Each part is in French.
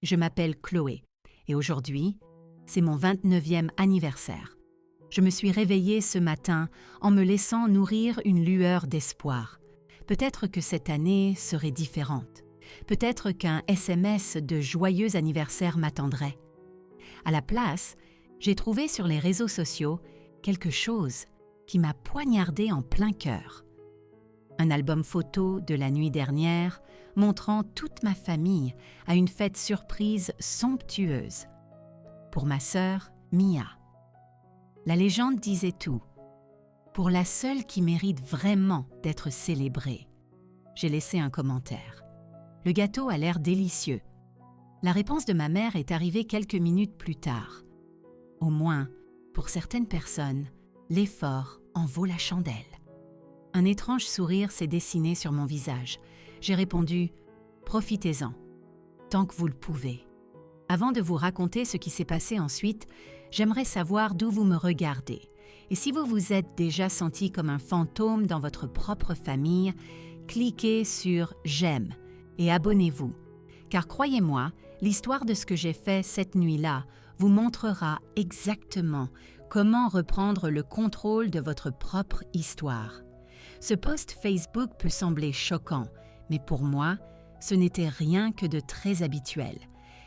Je m'appelle Chloé et aujourd'hui, c'est mon 29e anniversaire. Je me suis réveillée ce matin en me laissant nourrir une lueur d'espoir. Peut-être que cette année serait différente. Peut-être qu'un SMS de joyeux anniversaire m'attendrait. À la place, j'ai trouvé sur les réseaux sociaux quelque chose qui m'a poignardé en plein cœur. Un album photo de la nuit dernière montrant toute ma famille à une fête surprise somptueuse. Pour ma sœur, Mia. La légende disait tout. Pour la seule qui mérite vraiment d'être célébrée. J'ai laissé un commentaire. Le gâteau a l'air délicieux. La réponse de ma mère est arrivée quelques minutes plus tard. Au moins, pour certaines personnes, l'effort en vaut la chandelle. Un étrange sourire s'est dessiné sur mon visage. J'ai répondu « Profitez-en, tant que vous le pouvez ». Avant de vous raconter ce qui s'est passé ensuite, j'aimerais savoir d'où vous me regardez. Et si vous vous êtes déjà senti comme un fantôme dans votre propre famille, cliquez sur « J'aime » et abonnez-vous. Car croyez-moi, l'histoire de ce que j'ai fait cette nuit-là vous montrera exactement comment reprendre le contrôle de votre propre histoire. Ce post Facebook peut sembler choquant, mais pour moi, ce n'était rien que de très habituel.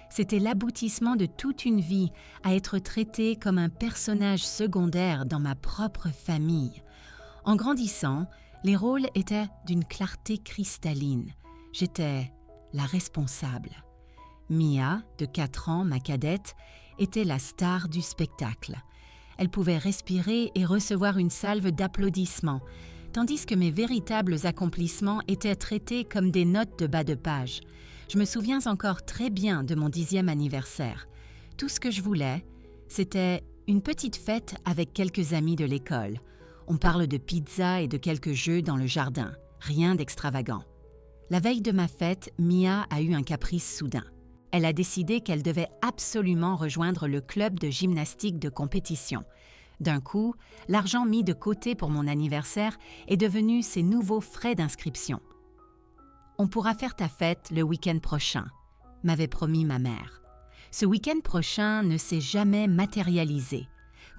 C'était l'aboutissement de toute une vie à être traité comme un personnage secondaire dans ma propre famille. En grandissant, les rôles étaient d'une clarté cristalline. J'étais la responsable. Mia, de 4 ans, ma cadette, était la star du spectacle. Elle pouvait respirer et recevoir une salve d'applaudissements, tandis que mes véritables accomplissements étaient traités comme des notes de bas de page. Je me souviens encore très bien de mon 10e anniversaire. Tout ce que je voulais, c'était une petite fête avec quelques amis de l'école. On parle de pizza et de quelques jeux dans le jardin, rien d'extravagant. La veille de ma fête, Mia a eu un caprice soudain. Elle a décidé qu'elle devait absolument rejoindre le club de gymnastique de compétition. D'un coup, l'argent mis de côté pour mon anniversaire est devenu ses nouveaux frais d'inscription. « On pourra faire ta fête le week-end prochain », m'avait promis ma mère. Ce week-end prochain ne s'est jamais matérialisé.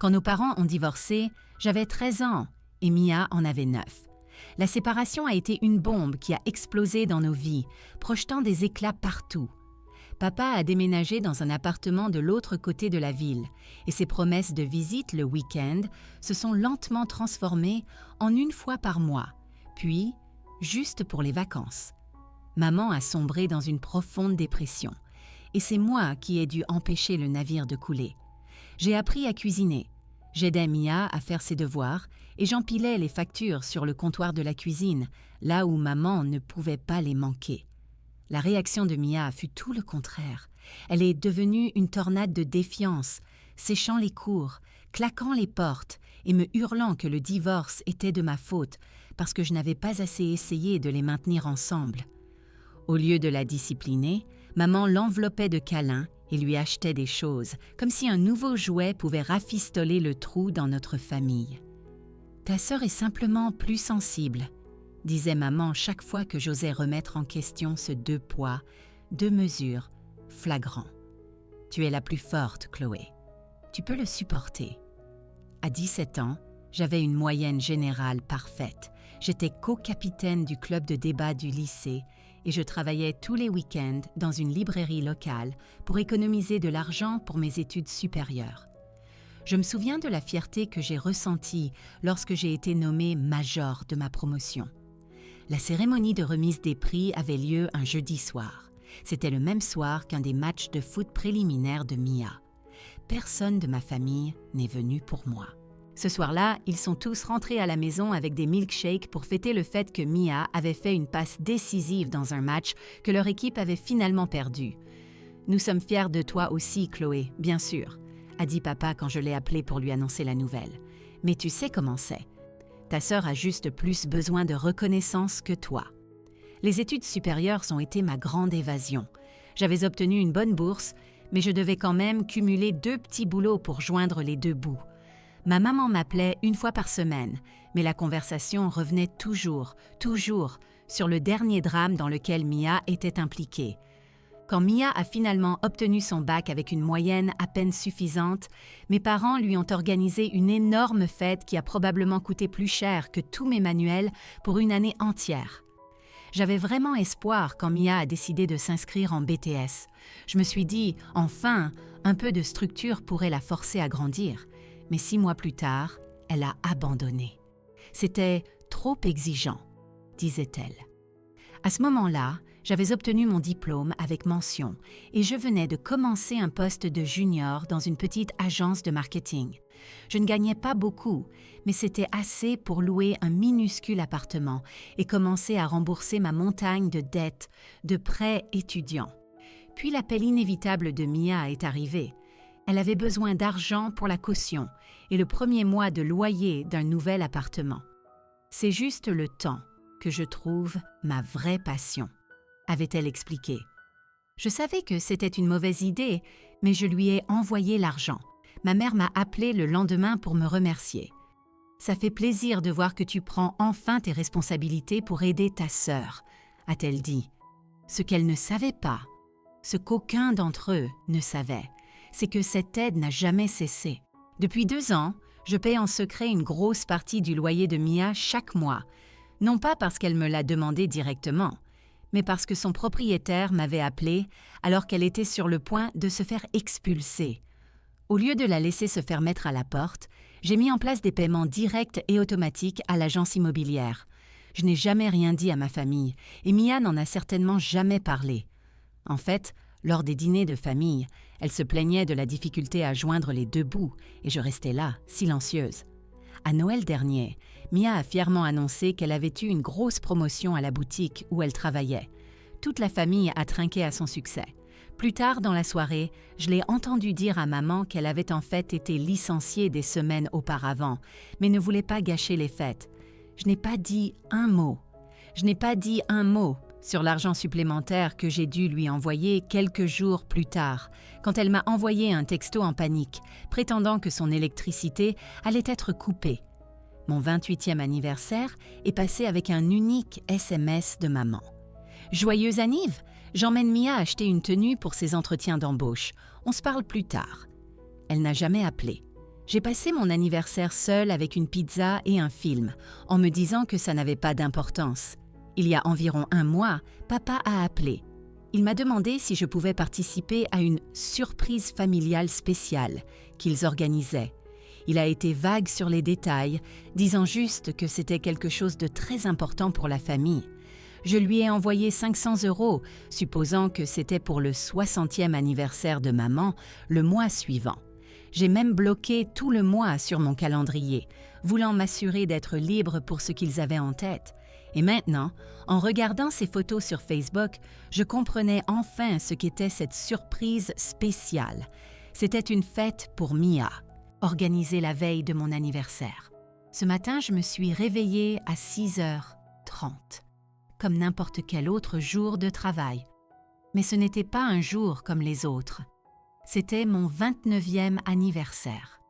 Quand nos parents ont divorcé, j'avais 13 ans et Mia en avait 9. La séparation a été une bombe qui a explosé dans nos vies, projetant des éclats partout. Papa a déménagé dans un appartement de l'autre côté de la ville et ses promesses de visite le week-end se sont lentement transformées en une fois par mois, puis juste pour les vacances. Maman a sombré dans une profonde dépression et c'est moi qui ai dû empêcher le navire de couler. J'ai appris à cuisiner. J'aidais Mia à faire ses devoirs et j'empilais les factures sur le comptoir de la cuisine, là où maman ne pouvait pas les manquer. La réaction de Mia fut tout le contraire. Elle est devenue une tornade de défiance, séchant les cours, claquant les portes et me hurlant que le divorce était de ma faute parce que je n'avais pas assez essayé de les maintenir ensemble. Au lieu de la discipliner, maman l'enveloppait de câlins et lui achetait des choses, comme si un nouveau jouet pouvait rafistoler le trou dans notre famille. « Ta sœur est simplement plus sensible », disait maman chaque fois que j'osais remettre en question ce 2 poids, 2 mesures flagrant. « Tu es la plus forte, Chloé. Tu peux le supporter. » À 17 ans, j'avais une moyenne générale parfaite. J'étais co-capitaine du club de débat du lycée et je travaillais tous les week-ends dans une librairie locale pour économiser de l'argent pour mes études supérieures. Je me souviens de la fierté que j'ai ressentie lorsque j'ai été nommée major de ma promotion. La cérémonie de remise des prix avait lieu un jeudi soir. C'était le même soir qu'un des matchs de foot préliminaires de Mia. Personne de ma famille n'est venu pour moi. Ce soir-là, ils sont tous rentrés à la maison avec des milkshakes pour fêter le fait que Mia avait fait une passe décisive dans un match que leur équipe avait finalement perdu. « Nous sommes fiers de toi aussi, Chloé, bien sûr », a dit papa quand je l'ai appelé pour lui annoncer la nouvelle. « Mais tu sais comment c'est. Ta sœur a juste plus besoin de reconnaissance que toi. » Les études supérieures ont été ma grande évasion. J'avais obtenu une bonne bourse, mais je devais quand même cumuler 2 petits boulots pour joindre les 2 bouts. Ma maman m'appelait 1 fois par semaine, mais la conversation revenait toujours, sur le dernier drame dans lequel Mia était impliquée. Quand Mia a finalement obtenu son bac avec une moyenne à peine suffisante, mes parents lui ont organisé une énorme fête qui a probablement coûté plus cher que tous mes manuels pour une année entière. J'avais vraiment espoir quand Mia a décidé de s'inscrire en BTS. Je me suis dit, enfin, un peu de structure pourrait la forcer à grandir. Mais 6 mois plus tard, elle a abandonné. C'était trop exigeant, disait-elle. À ce moment-là, j'avais obtenu mon diplôme avec mention et je venais de commencer un poste de junior dans une petite agence de marketing. Je ne gagnais pas beaucoup, mais c'était assez pour louer un minuscule appartement et commencer à rembourser ma montagne de dettes, de prêts étudiants. Puis l'appel inévitable de Mia est arrivé. Elle avait besoin d'argent pour la caution et le premier mois de loyer d'un nouvel appartement. C'est juste le temps que je trouve ma vraie passion, avait-elle expliqué. Je savais que c'était une mauvaise idée, mais je lui ai envoyé l'argent. Ma mère m'a appelé le lendemain pour me remercier. « Ça fait plaisir de voir que tu prends enfin tes responsabilités pour aider ta sœur », a-t-elle dit. Ce qu'elle ne savait pas, ce qu'aucun d'entre eux ne savait, c'est que cette aide n'a jamais cessé. Depuis 2 ans, je paie en secret une grosse partie du loyer de Mia chaque mois, non pas parce qu'elle me l'a demandé directement, mais parce que son propriétaire m'avait appelé alors qu'elle était sur le point de se faire expulser. Au lieu de la laisser se faire mettre à la porte, j'ai mis en place des paiements directs et automatiques à l'agence immobilière. Je n'ai jamais rien dit à ma famille et Mia n'en a certainement jamais parlé. En fait, lors des dîners de famille, elle se plaignait de la difficulté à joindre les 2 bouts et je restais là, silencieuse. À Noël dernier, Mia a fièrement annoncé qu'elle avait eu une grosse promotion à la boutique où elle travaillait. Toute la famille a trinqué à son succès. Plus tard dans la soirée, je l'ai entendu dire à maman qu'elle avait en fait été licenciée des semaines auparavant, mais ne voulait pas gâcher les fêtes. Je n'ai pas dit un mot. Je n'ai pas dit un mot sur l'argent supplémentaire que j'ai dû lui envoyer quelques jours plus tard, quand elle m'a envoyé un texto en panique, prétendant que son électricité allait être coupée. Mon 28e anniversaire est passé avec un unique SMS de maman. « Joyeuse anniv! J'emmène Mia acheter une tenue pour ses entretiens d'embauche. On se parle plus tard. » Elle n'a jamais appelé. J'ai passé mon anniversaire seule avec une pizza et un film, en me disant que ça n'avait pas d'importance. Il y a environ 1 mois, papa a appelé. Il m'a demandé si je pouvais participer à une surprise familiale spéciale qu'ils organisaient. Il a été vague sur les détails, disant juste que c'était quelque chose de très important pour la famille. Je lui ai envoyé 500 €, supposant que c'était pour le 60e anniversaire de maman, le mois suivant. J'ai même bloqué tout le mois sur mon calendrier, voulant m'assurer d'être libre pour ce qu'ils avaient en tête. Et maintenant, en regardant ces photos sur Facebook, je comprenais enfin ce qu'était cette surprise spéciale. C'était une fête pour Mia, organisée la veille de mon anniversaire. Ce matin, je me suis réveillée à 6h30, comme n'importe quel autre jour de travail. Mais ce n'était pas un jour comme les autres. C'était mon 29e anniversaire.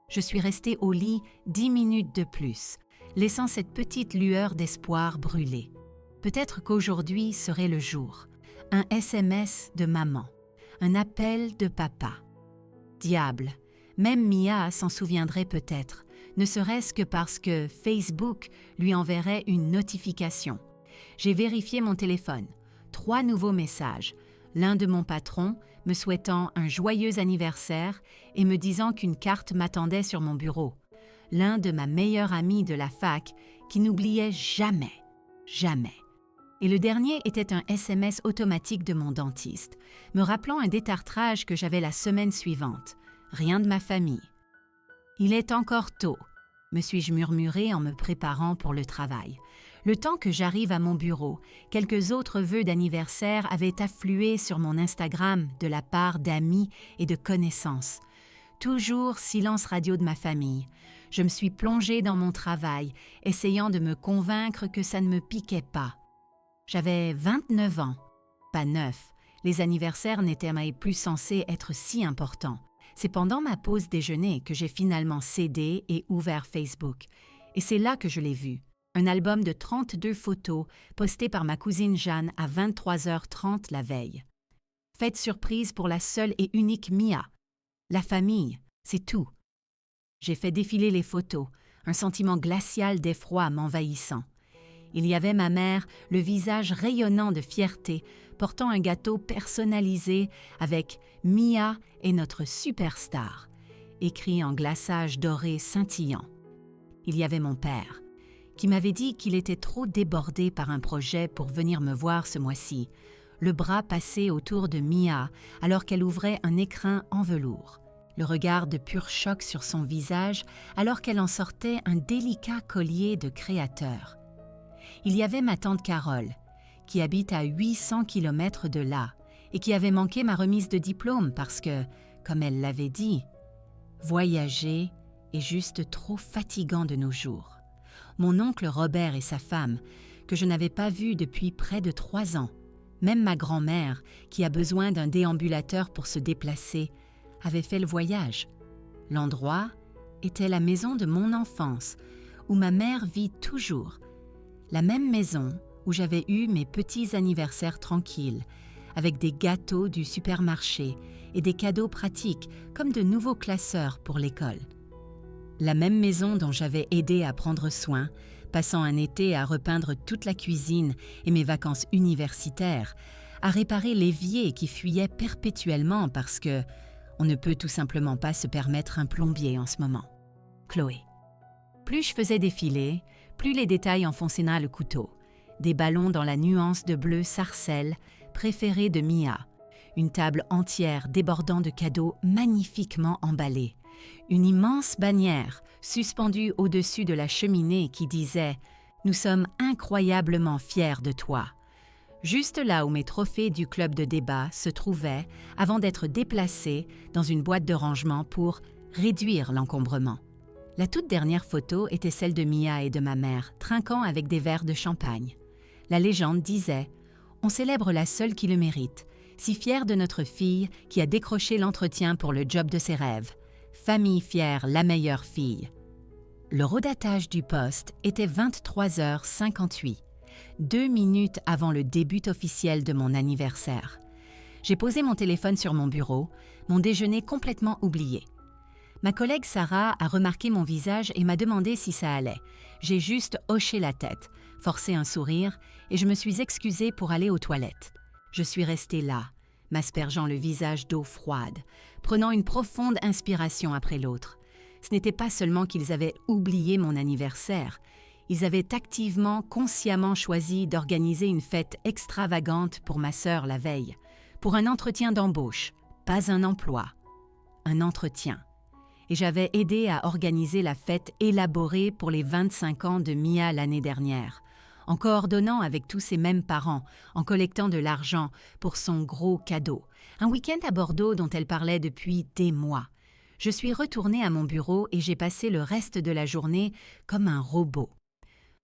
Je suis restée au lit 10 minutes de plus, laissant cette petite lueur d'espoir brûler. Peut-être qu'aujourd'hui serait le jour. Un SMS de maman, un appel de papa. Diable, même Mia s'en souviendrait peut-être, ne serait-ce que parce que Facebook lui enverrait une notification. J'ai vérifié mon téléphone. 3 nouveaux messages. L'un de mon patron me souhaitant un joyeux anniversaire et me disant qu'une carte m'attendait sur mon bureau. L'un de ma meilleure amie de la fac qui n'oubliait jamais. Et le dernier était un SMS automatique de mon dentiste, me rappelant un détartrage que j'avais la semaine suivante. Rien de ma famille. « Il est encore tôt », me suis-je murmuré en me préparant pour le travail. Le temps que j'arrive à mon bureau, quelques autres vœux d'anniversaire avaient afflué sur mon Instagram de la part d'amis et de connaissances. Toujours silence radio de ma famille. Je me suis plongée dans mon travail, essayant de me convaincre que ça ne me piquait pas. J'avais 29 ans, pas 9. Les anniversaires n'étaient plus censés être si importants. C'est pendant ma pause déjeuner que j'ai finalement cédé et ouvert Facebook. Et c'est là que je l'ai vu. Un album de 32 photos posté par ma cousine Jeanne à 23h30 la veille. fête surprise pour la seule et unique Mia. La famille, c'est tout. J'ai fait défiler les photos, un sentiment glacial d'effroi m'envahissant. Il y avait ma mère, le visage rayonnant de fierté, portant un gâteau personnalisé avec « Mia est notre superstar », écrit en glaçage doré scintillant. Il y avait mon père, qui m'avait dit qu'il était trop débordé par un projet pour venir me voir ce mois-ci, le bras passé autour de Mia alors qu'elle ouvrait un écrin en velours, le regard de pur choc sur son visage alors qu'elle en sortait un délicat collier de créateur. Il y avait ma tante Carole, qui habite à 800 km de là et qui avait manqué ma remise de diplôme parce que, comme elle l'avait dit, voyager est juste trop fatigant de nos jours. Mon oncle Robert et sa femme, que je n'avais pas vus depuis près de 3 ans, même ma grand-mère, qui a besoin d'un déambulateur pour se déplacer, avait fait le voyage. L'endroit était la maison de mon enfance, où ma mère vit toujours. La même maison où j'avais eu mes petits anniversaires tranquilles, avec des gâteaux du supermarché et des cadeaux pratiques comme de nouveaux classeurs pour l'école. La même maison dont j'avais aidé à prendre soin, passant un été à repeindre toute la cuisine et mes vacances universitaires, à réparer l'évier qui fuyait perpétuellement parce que on ne peut tout simplement pas se permettre un plombier en ce moment. Chloé. Plus je faisais défiler, plus les détails enfonçaient le couteau. Des ballons dans la nuance de bleu sarcelle, préférée de Mia. Une table entière débordant de cadeaux magnifiquement emballés. Une immense bannière suspendue au-dessus de la cheminée qui disait « Nous sommes incroyablement fiers de toi ». Juste là où mes trophées du club de débat se trouvaient avant d'être déplacés dans une boîte de rangement pour réduire l'encombrement. La toute dernière photo était celle de Mia et de ma mère, trinquant avec des verres de champagne. La légende disait « On célèbre la seule qui le mérite, si fière de notre fille qui a décroché l'entretien pour le job de ses rêves. Famille fière, la meilleure fille. » Le redatage du poste était 23h58, 2 minutes avant le début officiel de mon anniversaire. J'ai posé mon téléphone sur mon bureau, mon déjeuner complètement oublié. Ma collègue Sarah a remarqué mon visage et m'a demandé si ça allait. J'ai juste hoché la tête, forcé un sourire et je me suis excusée pour aller aux toilettes. Je suis restée là, m'aspergeant le visage d'eau froide, prenant une profonde inspiration après l'autre. Ce n'était pas seulement qu'ils avaient oublié mon anniversaire, ils avaient activement, consciemment choisi d'organiser une fête extravagante pour ma sœur la veille, pour un entretien d'embauche, pas un emploi, un entretien. Et j'avais aidé à organiser la fête élaborée pour les 25 ans de Mia l'année dernière, en coordonnant avec tous ses mêmes parents, en collectant de l'argent pour son gros cadeau, un week-end à Bordeaux dont elle parlait depuis des mois. Je suis retournée à mon bureau et j'ai passé le reste de la journée comme un robot.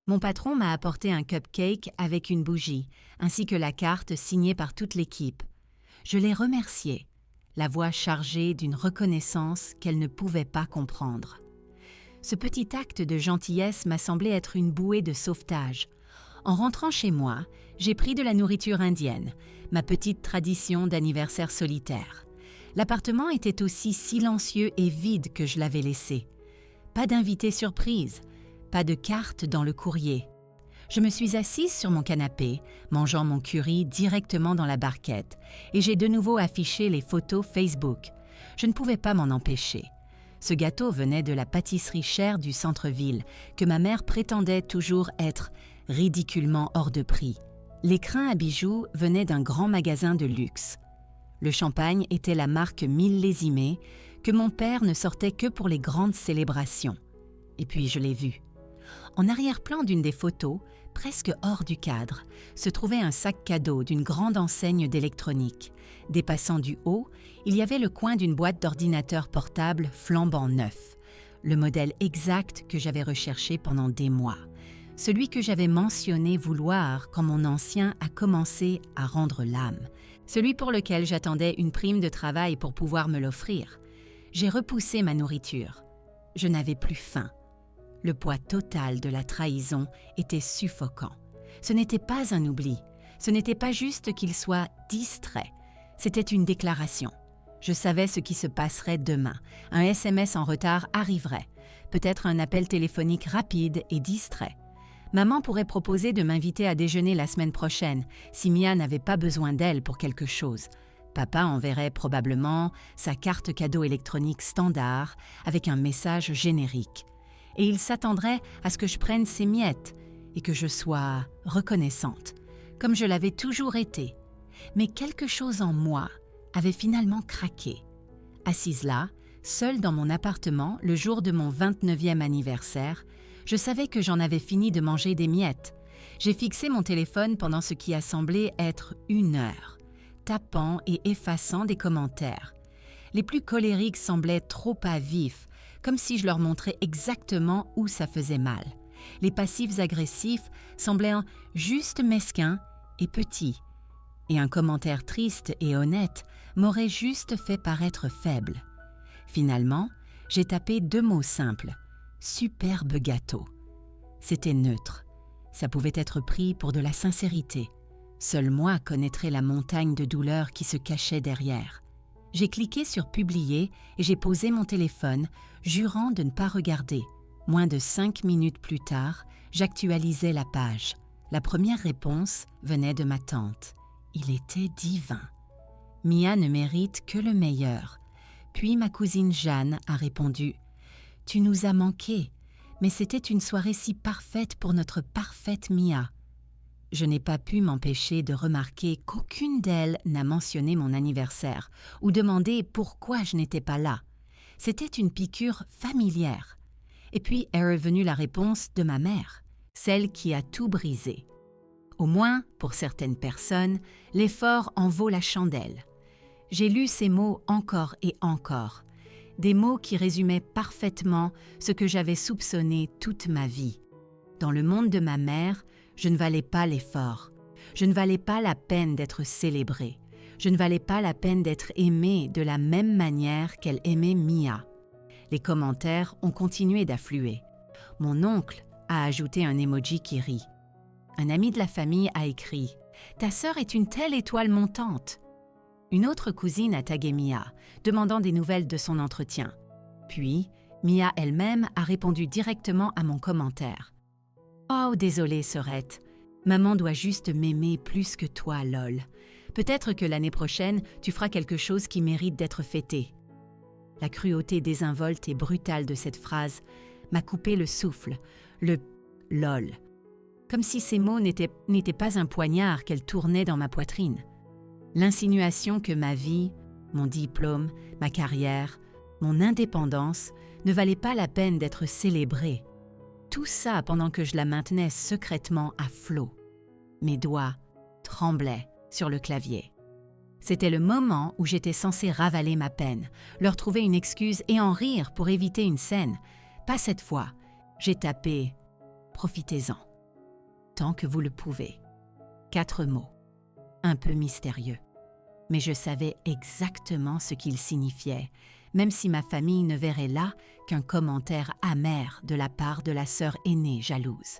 Mon patron m'a apporté un cupcake avec une bougie, ainsi que la carte signée par toute l'équipe. Je l'ai remerciée, la voix chargée d'une reconnaissance qu'elle ne pouvait pas comprendre. Ce petit acte de gentillesse m'a semblé être une bouée de sauvetage. En rentrant chez moi, j'ai pris de la nourriture indienne, ma petite tradition d'anniversaire solitaire. L'appartement était aussi silencieux et vide que je l'avais laissé. Pas d'invité surprise, pas de carte dans le courrier. Je me suis assise sur mon canapé, mangeant mon curry directement dans la barquette, et j'ai de nouveau affiché les photos Facebook. Je ne pouvais pas m'en empêcher. Ce gâteau venait de la pâtisserie chère du centre-ville, que ma mère prétendait toujours être ridiculement hors de prix. L'écrin à bijoux venait d'un grand magasin de luxe. Le champagne était la marque millésimée que mon père ne sortait que pour les grandes célébrations. Et puis je l'ai vu. En arrière-plan d'une des photos, presque hors du cadre, se trouvait un sac cadeau d'une grande enseigne d'électronique. Dépassant du haut, il y avait le coin d'une boîte d'ordinateur portable flambant neuf, le modèle exact que j'avais recherché pendant des mois, celui que j'avais mentionné vouloir quand mon ancien a commencé à rendre l'âme, celui pour lequel j'attendais une prime de travail pour pouvoir me l'offrir. J'ai repoussé ma nourriture. Je n'avais plus faim. Le poids total de la trahison était suffocant. Ce n'était pas un oubli, ce n'était pas juste qu'il soit distrait, C'était une déclaration. Je savais ce qui se passerait demain. Un SMS en retard arriverait. Peut-être un appel téléphonique rapide et distrait. Maman pourrait proposer de m'inviter à déjeuner la semaine prochaine si Mia n'avait pas besoin d'elle pour quelque chose. Papa enverrait probablement sa carte cadeau électronique standard avec un message générique. Et il s'attendrait à ce que je prenne ses miettes et que je sois reconnaissante, comme je l'avais toujours été. Mais quelque chose en moi avait finalement craqué. Assise là, seule dans mon appartement, le jour de mon 29e anniversaire, je savais que j'en avais fini de manger des miettes. J'ai fixé mon téléphone pendant ce qui a semblé être 1 heure, tapant et effaçant des commentaires. Les plus colériques semblaient trop à vif, comme si je leur montrais exactement où ça faisait mal. Les passifs agressifs semblaient juste mesquins et petits. Et un commentaire triste et honnête m'aurait juste fait paraître faible. Finalement, j'ai tapé 2 mots simples. Superbe gâteau. C'était neutre. Ça pouvait être pris pour de la sincérité. Seul moi connaîtrais la montagne de douleur qui se cachait derrière. J'ai cliqué sur Publier et j'ai posé mon téléphone, jurant de ne pas regarder. Moins de 5 minutes plus tard, j'actualisais la page. La première réponse venait de ma tante. Il était divin. Mia ne mérite que le meilleur. Puis ma cousine Jeanne a répondu « Tu nous as manqué, mais c'était une soirée si parfaite pour notre parfaite Mia. » Je n'ai pas pu m'empêcher de remarquer qu'aucune d'elles n'a mentionné mon anniversaire ou demandé pourquoi je n'étais pas là. C'était une piqûre familière. Et puis est revenue la réponse de ma mère, celle qui a tout brisé. Au moins, pour certaines personnes, l'effort en vaut la chandelle. J'ai lu ces mots encore et encore, des mots qui résumaient parfaitement ce que j'avais soupçonné toute ma vie. Dans le monde de ma mère, je ne valais pas l'effort. Je ne valais pas la peine d'être célébrée. Je ne valais pas la peine d'être aimée de la même manière qu'elle aimait Mia. Les commentaires ont continué d'affluer. Mon oncle a ajouté un emoji qui rit. Un ami de la famille a écrit « Ta sœur est une telle étoile montante !» Une autre cousine a tagué Mia, demandant des nouvelles de son entretien. Puis, Mia elle-même a répondu directement à mon commentaire. « Oh, désolée, sœurette. Maman doit juste m'aimer plus que toi, lol. Peut-être que l'année prochaine, tu feras quelque chose qui mérite d'être fêté. » La cruauté désinvolte et brutale de cette phrase m'a coupé le souffle, le « lol », comme si ces mots n'étaient pas un poignard qu'elle tournait dans ma poitrine. L'insinuation que ma vie, mon diplôme, ma carrière, mon indépendance ne valaient pas la peine d'être célébrée. Tout ça pendant que je la maintenais secrètement à flot. Mes doigts tremblaient sur le clavier. C'était le moment où j'étais censée ravaler ma peine, leur trouver une excuse et en rire pour éviter une scène. Pas cette fois. J'ai tapé « Profitez-en ». Tant que vous le pouvez. 4 mots. Un peu mystérieux. Mais je savais exactement ce qu'ils signifiaient, même si ma famille ne verrait là qu'un commentaire amer de la part de la sœur aînée jalouse.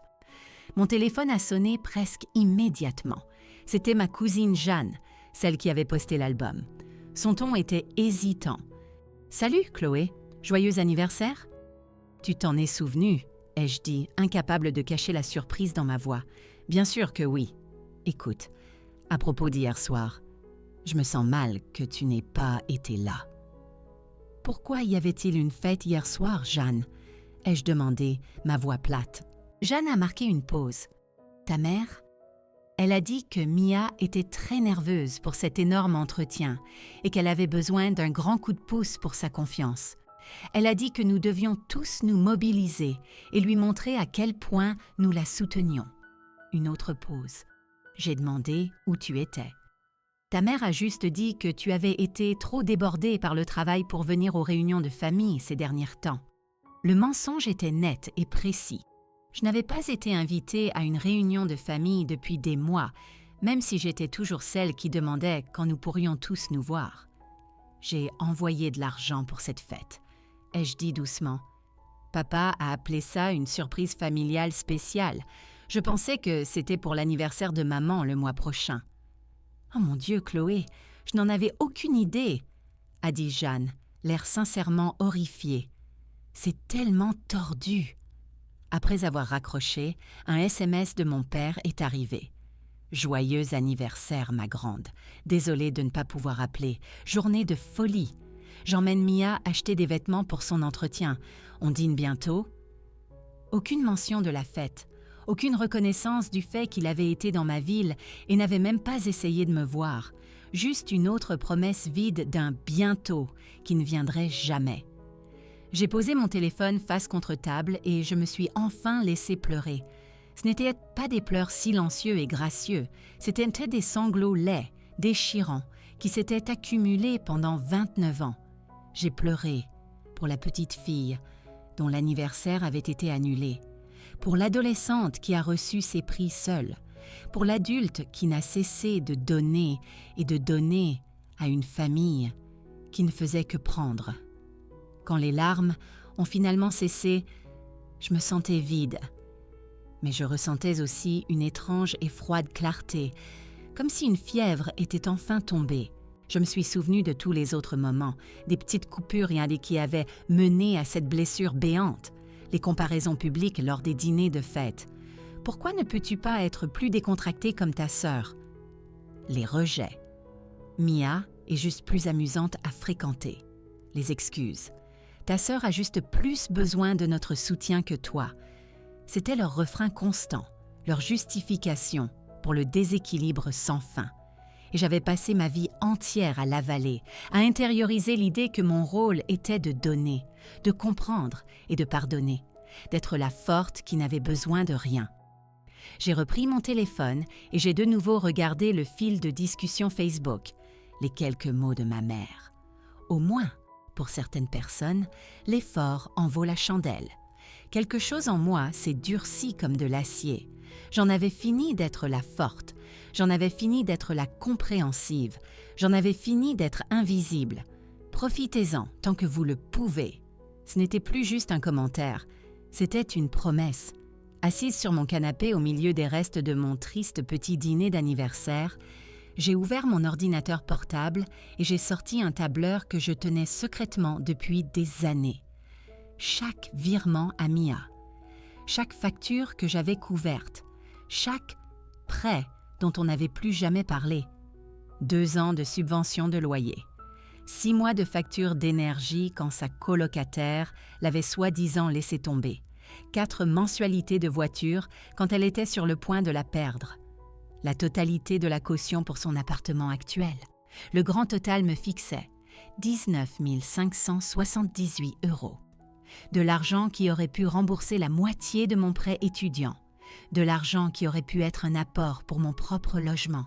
Mon téléphone a sonné presque immédiatement. C'était ma cousine Jeanne, celle qui avait posté l'album. Son ton était hésitant. « Salut, Chloé, joyeux anniversaire ?» « Tu t'en es souvenu ?» ai-je dit, incapable de cacher la surprise dans ma voix. « Bien sûr que oui. Écoute, à propos d'hier soir, je me sens mal que tu n'aies pas été là. »« Pourquoi y avait-il une fête hier soir, Jeanne ?» ai-je demandé, ma voix plate. Jeanne a marqué une pause. « Ta mère ?» Elle a dit que Mia était très nerveuse pour cet énorme entretien et qu'elle avait besoin d'un grand coup de pouce pour sa confiance. Elle a dit que nous devions tous nous mobiliser et lui montrer à quel point nous la soutenions. Une autre pause. J'ai demandé où tu étais. Ta mère a juste dit que tu avais été trop débordée par le travail pour venir aux réunions de famille ces derniers temps. Le mensonge était net et précis. Je n'avais pas été invitée à une réunion de famille depuis des mois, même si j'étais toujours celle qui demandait quand nous pourrions tous nous voir. J'ai envoyé de l'argent pour cette fête. Ai-je dit doucement. Papa a appelé ça une surprise familiale spéciale. Je pensais que c'était pour l'anniversaire de maman le mois prochain. « Oh mon Dieu, Chloé, Je n'en avais aucune idée, a dit Jeanne, l'air sincèrement horrifié. C'est tellement tordu. Après avoir raccroché, un SMS de mon père est arrivé. Joyeux anniversaire, ma grande. Désolée de ne pas pouvoir appeler. Journée de folie. J'emmène Mia acheter des vêtements pour son entretien. On dîne bientôt. Aucune mention de la fête. Aucune reconnaissance du fait qu'il avait été dans ma ville et n'avait même pas essayé de me voir. Juste une autre promesse vide d'un bientôt qui ne viendrait jamais. J'ai posé mon téléphone face contre table et je me suis enfin laissé pleurer. Ce n'étaient pas des pleurs silencieux et gracieux, c'étaient des sanglots laids, déchirants, qui s'étaient accumulés pendant 29 ans. J'ai pleuré pour la petite fille dont l'anniversaire avait été annulé, pour l'adolescente qui a reçu ses prix seule, pour l'adulte qui n'a cessé de donner et de donner à une famille qui ne faisait que prendre. Quand les larmes ont finalement cessé, je me sentais vide. Mais je ressentais aussi une étrange et froide clarté, comme si une fièvre était enfin tombée. Je me suis souvenu de tous les autres moments, des petites coupures qui avaient mené à cette blessure béante, les comparaisons publiques lors des dîners de fête. Pourquoi ne peux-tu pas être plus décontractée comme ta sœur? Les rejets. Mia est juste plus amusante à fréquenter. Les excuses. Ta sœur a juste plus besoin de notre soutien que toi. C'était leur refrain constant, leur justification pour le déséquilibre sans fin. Et j'avais passé ma vie entière à l'avaler, à intérioriser l'idée que mon rôle était de donner, de comprendre et de pardonner, d'être la forte qui n'avait besoin de rien. J'ai repris mon téléphone et j'ai de nouveau regardé le fil de discussion Facebook, les quelques mots de ma mère. Au moins, pour certaines personnes, l'effort en vaut la chandelle. Quelque chose en moi s'est durci comme de l'acier. J'en avais fini d'être la forte, j'en avais fini d'être la compréhensive, j'en avais fini d'être invisible. Profitez-en tant que vous le pouvez. Ce n'était plus juste un commentaire, c'était une promesse. Assise sur mon canapé au milieu des restes de mon triste petit dîner d'anniversaire, j'ai ouvert mon ordinateur portable et j'ai sorti un tableur que je tenais secrètement depuis des années. Chaque virement à Mia, chaque facture que j'avais couverte, chaque prêt dont on n'avait plus jamais parlé, 2 ans de subvention de loyer, 6 mois de facture d'énergie quand sa colocataire l'avait soi-disant laissé tomber, 4 mensualités de voiture quand elle était sur le point de la perdre, la totalité de la caution pour son appartement actuel. Le grand total me fixait 19 578 €. De l'argent qui aurait pu rembourser la moitié de mon prêt étudiant, de l'argent qui aurait pu être un apport pour mon propre logement,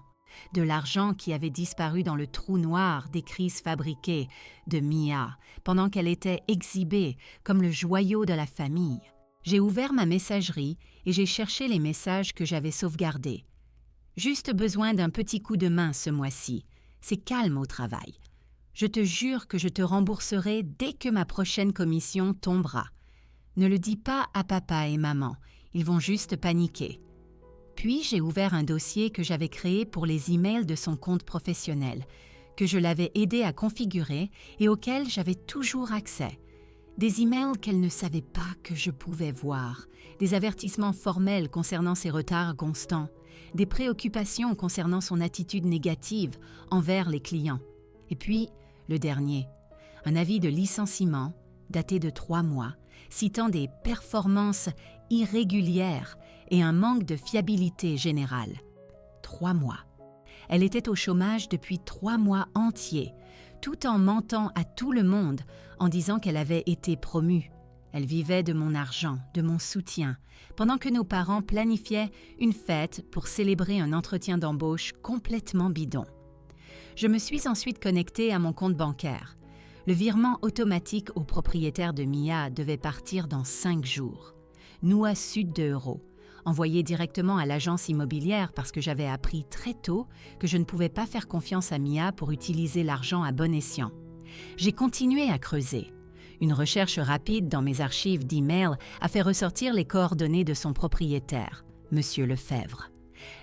de l'argent qui avait disparu dans le trou noir des crises fabriquées de Mia pendant qu'elle était exhibée comme le joyau de la famille. J'ai ouvert ma messagerie et j'ai cherché les messages que j'avais sauvegardés. Juste besoin d'un petit coup de main ce mois-ci. C'est calme au travail. Je te jure que je te rembourserai dès que ma prochaine commission tombera. Ne le dis pas à papa et maman, ils vont juste paniquer. Puis j'ai ouvert un dossier que j'avais créé pour les emails de son compte professionnel, que je l'avais aidé à configurer et auquel j'avais toujours accès. Des emails qu'elle ne savait pas que je pouvais voir, des avertissements formels concernant ses retards constants, des préoccupations concernant son attitude négative envers les clients. Et puis, le dernier, un avis de licenciement daté de 3 mois, citant des performances irrégulières et un manque de fiabilité générale. 3 mois. Elle était au chômage depuis 3 mois entiers, tout en mentant à tout le monde en disant qu'elle avait été promue. Elle vivait de mon argent, de mon soutien, pendant que nos parents planifiaient une fête pour célébrer un entretien d'embauche complètement bidon. Je me suis ensuite connectée à mon compte bancaire. Le virement automatique au propriétaire de Mia devait partir dans 5 jours. Nous à sud de €, envoyé directement à l'agence immobilière parce que j'avais appris très tôt que je ne pouvais pas faire confiance à Mia pour utiliser l'argent à bon escient. J'ai continué à creuser. Une recherche rapide dans mes archives d'email a fait ressortir les coordonnées de son propriétaire, M. Lefebvre.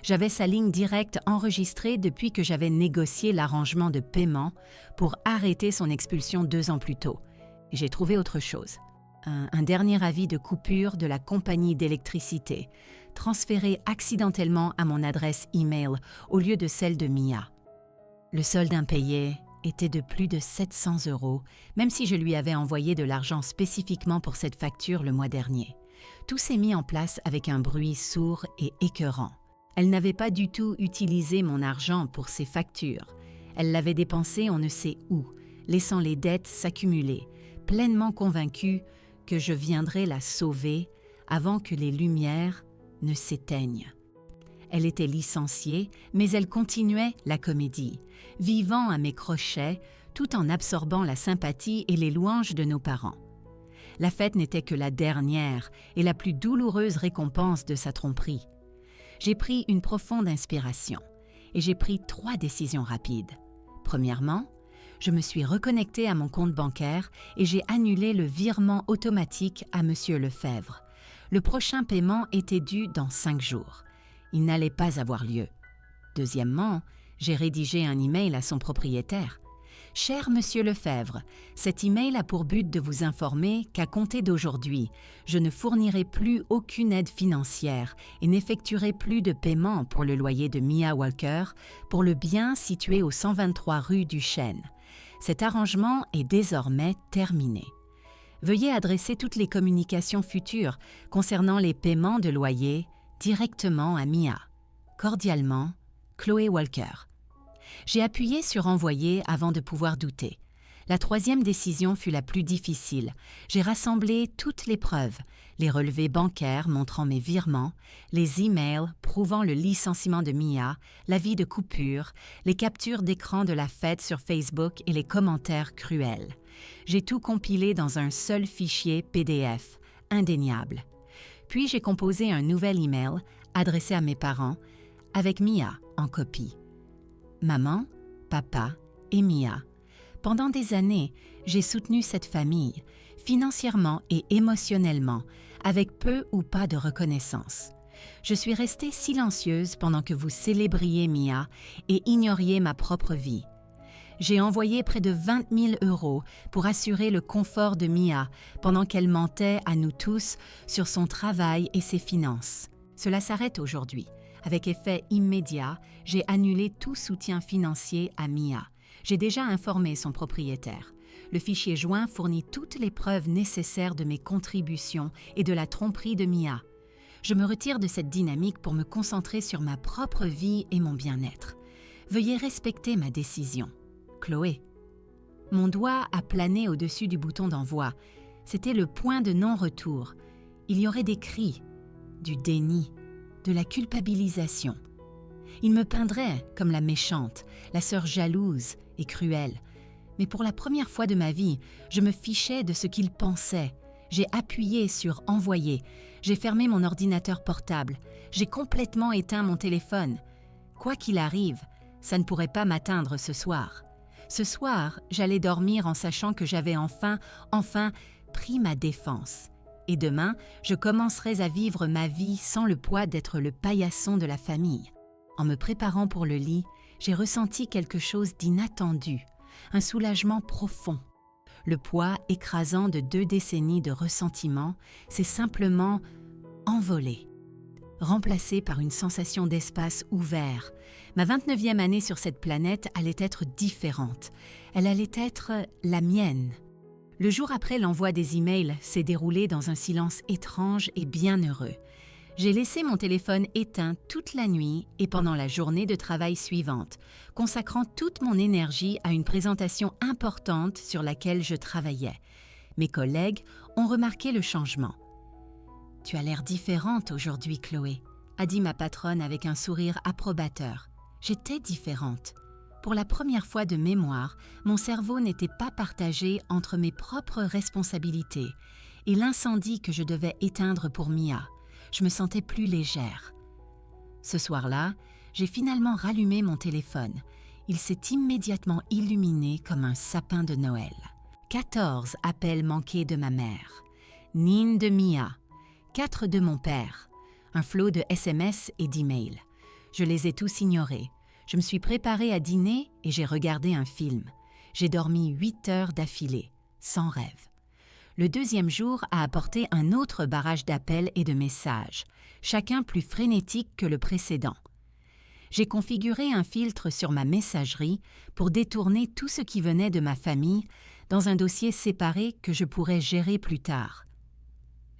J'avais sa ligne directe enregistrée depuis que j'avais négocié l'arrangement de paiement pour arrêter son expulsion 2 ans plus tôt. Et j'ai trouvé autre chose. Un dernier avis de coupure de la compagnie d'électricité, transféré accidentellement à mon adresse e-mail au lieu de celle de Mia. Le solde impayé était de plus de 700 €, même si je lui avais envoyé de l'argent spécifiquement pour cette facture le mois dernier. Tout s'est mis en place avec un bruit sourd et écœurant. Elle n'avait pas du tout utilisé mon argent pour ses factures. Elle l'avait dépensé on ne sait où, laissant les dettes s'accumuler, pleinement convaincue que je viendrais la sauver avant que les lumières ne s'éteignent. Elle était licenciée, mais elle continuait la comédie, vivant à mes crochets tout en absorbant la sympathie et les louanges de nos parents. La fête n'était que la dernière et la plus douloureuse récompense de sa tromperie. J'ai pris une profonde inspiration et j'ai pris 3 décisions rapides. Premièrement, je me suis reconnectée à mon compte bancaire et j'ai annulé le virement automatique à M. Lefebvre. Le prochain paiement était dû dans 5 jours. Il n'allait pas avoir lieu. Deuxièmement, j'ai rédigé un email à son propriétaire. « Cher Monsieur Lefebvre, cet email a pour but de vous informer qu'à compter d'aujourd'hui, je ne fournirai plus aucune aide financière et n'effectuerai plus de paiement pour le loyer de Mia Walker pour le bien situé au 123 rue du Chêne. Cet arrangement est désormais terminé. Veuillez adresser toutes les communications futures concernant les paiements de loyer directement à Mia. Cordialement, Chloé Walker. » J'ai appuyé sur « Envoyer » avant de pouvoir douter. La 3e décision fut la plus difficile. J'ai rassemblé toutes les preuves, les relevés bancaires montrant mes virements, les emails prouvant le licenciement de Mia, l'avis de coupure, les captures d'écran de la fête sur Facebook et les commentaires cruels. J'ai tout compilé dans un seul fichier PDF, indéniable. Puis j'ai composé un nouvel email adressé à mes parents, avec Mia en copie. Maman, papa et Mia. Pendant des années, j'ai soutenu cette famille, financièrement et émotionnellement, avec peu ou pas de reconnaissance. Je suis restée silencieuse pendant que vous célébriez Mia et ignoriez ma propre vie. J'ai envoyé près de 20 000 € pour assurer le confort de Mia pendant qu'elle mentait à nous tous sur son travail et ses finances. Cela s'arrête aujourd'hui. Avec effet immédiat, j'ai annulé tout soutien financier à Mia. J'ai déjà informé son propriétaire. Le fichier joint fournit toutes les preuves nécessaires de mes contributions et de la tromperie de Mia. Je me retire de cette dynamique pour me concentrer sur ma propre vie et mon bien-être. Veuillez respecter ma décision. Chloé. Mon doigt a plané au-dessus du bouton d'envoi. C'était le point de non-retour. Il y aurait des cris, du déni, de la culpabilisation. Il me peindrait comme la méchante, la sœur jalouse et cruelle. Mais pour la première fois de ma vie, je me fichais de ce qu'il pensait. J'ai appuyé sur « Envoyer ». J'ai fermé mon ordinateur portable. J'ai complètement éteint mon téléphone. Quoi qu'il arrive, ça ne pourrait pas m'atteindre ce soir. Ce soir, j'allais dormir en sachant que j'avais enfin pris ma défense. Et demain, je commencerai à vivre ma vie sans le poids d'être le paillasson de la famille. En me préparant pour le lit, j'ai ressenti quelque chose d'inattendu, un soulagement profond. Le poids écrasant de 2 décennies de ressentiment s'est simplement envolé, remplacé par une sensation d'espace ouvert. Ma 29e année sur cette planète allait être différente. Elle allait être la mienne. Le jour après l'envoi des emails s'est déroulé dans un silence étrange et bienheureux. J'ai laissé mon téléphone éteint toute la nuit et pendant la journée de travail suivante, consacrant toute mon énergie à une présentation importante sur laquelle je travaillais. Mes collègues ont remarqué le changement. « Tu as l'air différente aujourd'hui, Chloé », a dit ma patronne avec un sourire approbateur. J'étais différente. Pour la première fois de mémoire, mon cerveau n'était pas partagé entre mes propres responsabilités et l'incendie que je devais éteindre pour Mia. Je me sentais plus légère. Ce soir-là, j'ai finalement rallumé mon téléphone. Il s'est immédiatement illuminé comme un sapin de Noël. 14 appels manqués de ma mère, Nine de Mia, 4 de mon père, un flot de SMS et d'emails. Je les ai tous ignorés. Je me suis préparée à dîner et j'ai regardé un film. J'ai dormi 8 heures d'affilée, sans rêve. Le deuxième jour a apporté un autre barrage d'appels et de messages, chacun plus frénétique que le précédent. J'ai configuré un filtre sur ma messagerie pour détourner tout ce qui venait de ma famille dans un dossier séparé que je pourrais gérer plus tard.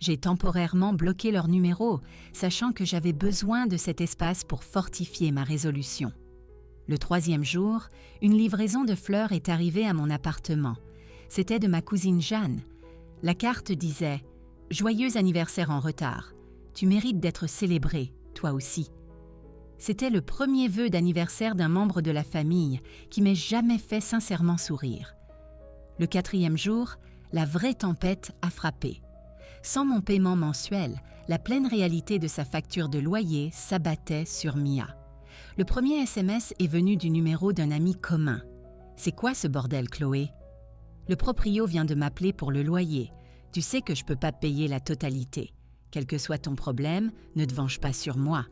J'ai temporairement bloqué leur numéro, sachant que j'avais besoin de cet espace pour fortifier ma résolution. Le troisième jour, une livraison de fleurs est arrivée à mon appartement. C'était de ma cousine Jeanne. La carte disait « Joyeux anniversaire en retard. Tu mérites d'être célébré, toi aussi. » C'était le premier vœu d'anniversaire d'un membre de la famille qui m'ait jamais fait sincèrement sourire. Le quatrième jour, la vraie tempête a frappé. Sans mon paiement mensuel, la pleine réalité de sa facture de loyer s'abattait sur Mia. Le premier SMS est venu du numéro d'un ami commun. « C'est quoi ce bordel, Chloé? » « Le proprio vient de m'appeler pour le loyer. Tu sais que je peux pas payer la totalité. Quel que soit ton problème, ne te venge pas sur moi.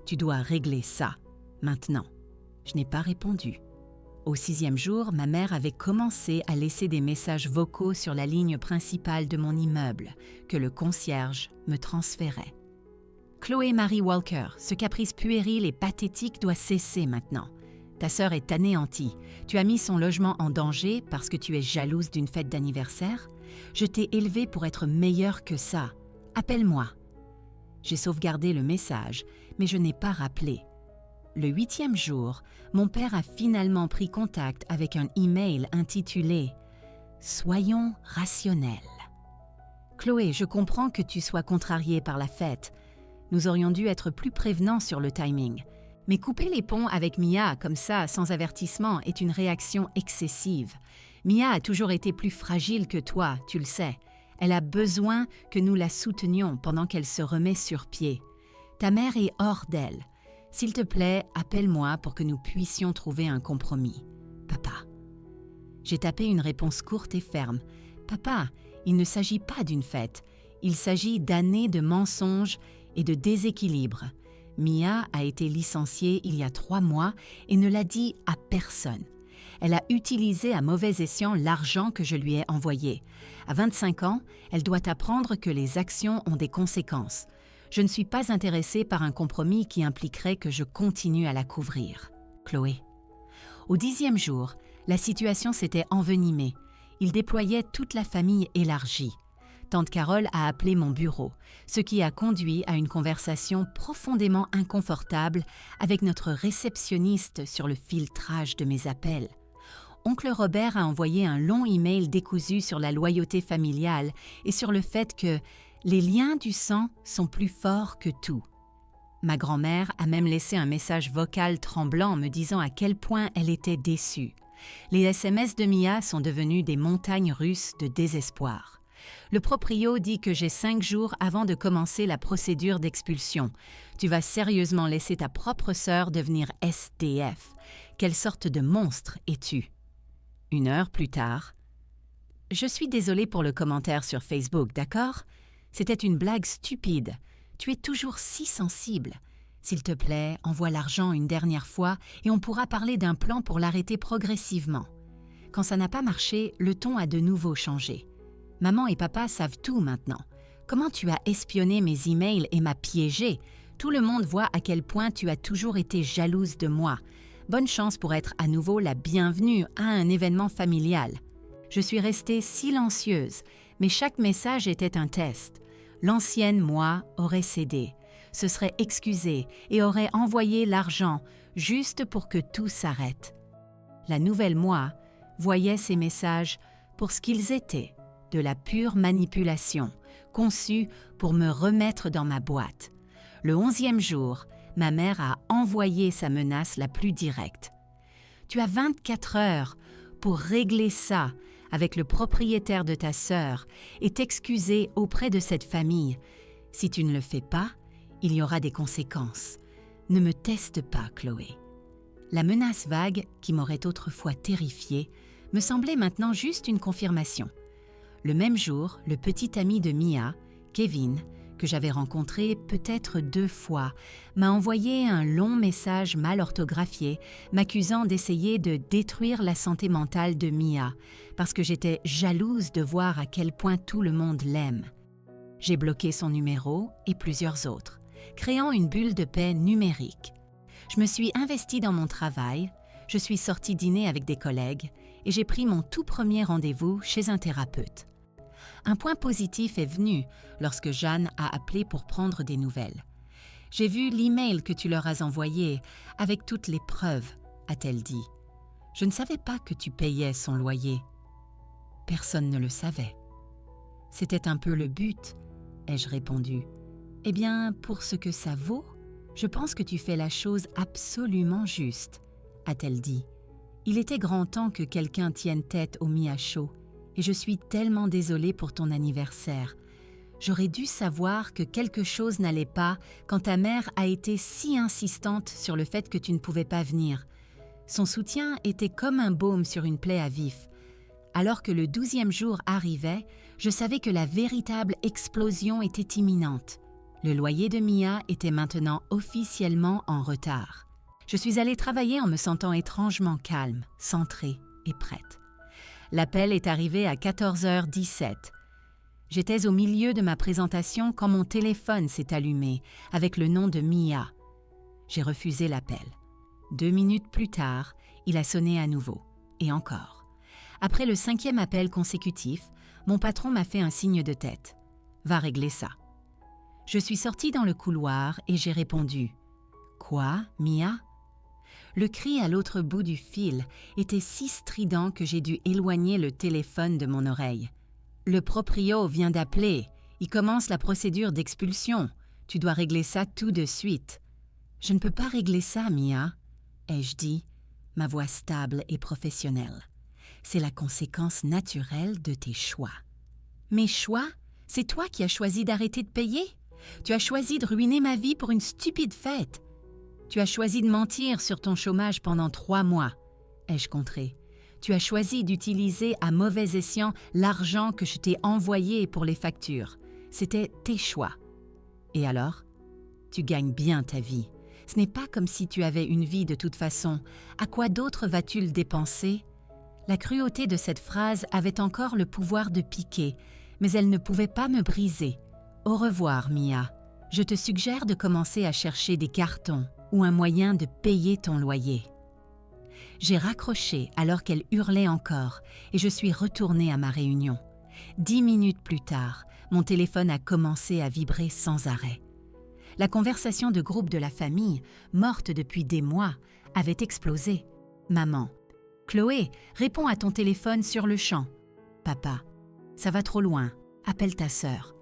Tu dois régler ça, maintenant. » Je n'ai pas répondu. Au 6e jour, ma mère avait commencé à laisser des messages vocaux sur la ligne principale de mon immeuble, que le concierge me transférait. « Chloé Marie Walker, ce caprice puéril et pathétique doit cesser maintenant. Ta sœur est anéantie. Tu as mis son logement en danger parce que tu es jalouse d'une fête d'anniversaire? Je t'ai élevée pour être meilleure que ça. Appelle-moi. » J'ai sauvegardé le message, mais je n'ai pas rappelé. Le 8e jour, mon père a finalement pris contact avec un email intitulé « Soyons rationnels ». Chloé, je comprends que tu sois contrariée par la fête. Nous aurions dû être plus prévenants sur le timing. Mais couper les ponts avec Mia comme ça, sans avertissement, est une réaction excessive. Mia a toujours été plus fragile que toi, tu le sais. Elle a besoin que nous la soutenions pendant qu'elle se remet sur pied. Ta mère est hors d'elle. S'il te plaît, appelle-moi pour que nous puissions trouver un compromis. Papa. J'ai tapé une réponse courte et ferme. Papa, il ne s'agit pas d'une fête. Il s'agit d'années de mensonges et de déséquilibre. Mia a été licenciée il y a 3 mois et ne l'a dit à personne. Elle a utilisé à mauvais escient l'argent que je lui ai envoyé. À 25 ans, elle doit apprendre que les actions ont des conséquences. Je ne suis pas intéressée par un compromis qui impliquerait que je continue à la couvrir. Chloé. Au 10e jour, la situation s'était envenimée. Il déployait toute la famille élargie. Tante Carole a appelé mon bureau, ce qui a conduit à une conversation profondément inconfortable avec notre réceptionniste sur le filtrage de mes appels. Oncle Robert a envoyé un long email décousu sur la loyauté familiale et sur le fait que les liens du sang sont plus forts que tout. Ma grand-mère a même laissé un message vocal tremblant me disant à quel point elle était déçue. Les SMS de Mia sont devenus des montagnes russes de désespoir. Le proprio dit que j'ai 5 jours avant de commencer la procédure d'expulsion. Tu vas sérieusement laisser ta propre sœur devenir SDF. Quelle sorte de monstre es-tu? 1 heure plus tard. Je suis désolée pour le commentaire sur Facebook, d'accord? C'était une blague stupide. Tu es toujours si sensible. S'il te plaît, envoie l'argent une dernière fois et on pourra parler d'un plan pour l'arrêter progressivement. Quand ça n'a pas marché, le ton a de nouveau changé. Maman et papa savent tout maintenant. Comment tu as espionné mes emails et m'as piégé? Tout le monde voit à quel point tu as toujours été jalouse de moi. Bonne chance pour être à nouveau la bienvenue à un événement familial. Je suis restée silencieuse, mais chaque message était un test. L'ancienne moi aurait cédé, se serait excusée et aurait envoyé l'argent juste pour que tout s'arrête. La nouvelle moi voyait ces messages pour ce qu'ils étaient. De la pure manipulation, conçue pour me remettre dans ma boîte. Le 11e jour, ma mère a envoyé sa menace la plus directe. « Tu as 24 heures pour régler ça avec le propriétaire de ta sœur et t'excuser auprès de cette famille. Si tu ne le fais pas, il y aura des conséquences. Ne me teste pas, Chloé. » La menace vague, qui m'aurait autrefois terrifiée, me semblait maintenant juste une confirmation. Le même jour, le petit ami de Mia, Kevin, que j'avais rencontré peut-être 2 fois, m'a envoyé un long message mal orthographié m'accusant d'essayer de détruire la santé mentale de Mia parce que j'étais jalouse de voir à quel point tout le monde l'aime. J'ai bloqué son numéro et plusieurs autres, créant une bulle de paix numérique. Je me suis investie dans mon travail, je suis sortie dîner avec des collègues et j'ai pris mon tout premier rendez-vous chez un thérapeute. Un point positif est venu lorsque Jeanne a appelé pour prendre des nouvelles. « J'ai vu l'email que tu leur as envoyé avec toutes les preuves, a-t-elle dit. Je ne savais pas que tu payais son loyer. Personne ne le savait. C'était un peu le but, ai-je répondu. Eh bien, pour ce que ça vaut, je pense que tu fais la chose absolument juste, a-t-elle dit. Il était grand temps que quelqu'un tienne tête au Mia Show. Et je suis tellement désolée pour ton anniversaire. J'aurais dû savoir que quelque chose n'allait pas quand ta mère a été si insistante sur le fait que tu ne pouvais pas venir. Son soutien était comme un baume sur une plaie à vif. Alors que le 12e jour arrivait, je savais que la véritable explosion était imminente. Le loyer de Mia était maintenant officiellement en retard. Je suis allée travailler en me sentant étrangement calme, centrée et prête. L'appel est arrivé à 14h17. J'étais au milieu de ma présentation quand mon téléphone s'est allumé avec le nom de Mia. J'ai refusé l'appel. 2 minutes plus tard, il a sonné à nouveau. Et encore. Après le 5e appel consécutif, mon patron m'a fait un signe de tête. « Va régler ça. » Je suis sortie dans le couloir et j'ai répondu. « Quoi, Mia ?» Le cri à l'autre bout du fil était si strident que j'ai dû éloigner le téléphone de mon oreille. « Le proprio vient d'appeler. Il commence la procédure d'expulsion. Tu dois régler ça tout de suite. »« Je ne peux pas régler ça, Mia, » ai-je dit, ma voix stable et professionnelle. « C'est la conséquence naturelle de tes choix. »« Mes choix? C'est toi qui as choisi d'arrêter de payer? Tu as choisi de ruiner ma vie pour une stupide fête. Tu as choisi de mentir sur ton chômage pendant 3 mois, ai-je contré. Tu as choisi d'utiliser à mauvais escient l'argent que je t'ai envoyé pour les factures. C'était tes choix. Et alors? Tu gagnes bien ta vie. Ce n'est pas comme si tu avais une vie de toute façon. À quoi d'autre vas-tu le dépenser? La cruauté de cette phrase avait encore le pouvoir de piquer, mais elle ne pouvait pas me briser. Au revoir, Mia. Je te suggère de commencer à chercher des cartons ou un moyen de payer ton loyer. J'ai raccroché alors qu'elle hurlait encore et je suis retournée à ma réunion. 10 minutes plus tard, mon téléphone a commencé à vibrer sans arrêt. La conversation de groupe de la famille, morte depuis des mois, avait explosé. Maman: « Chloé, réponds à ton téléphone sur le champ. » Papa: « Ça va trop loin, appelle ta sœur. »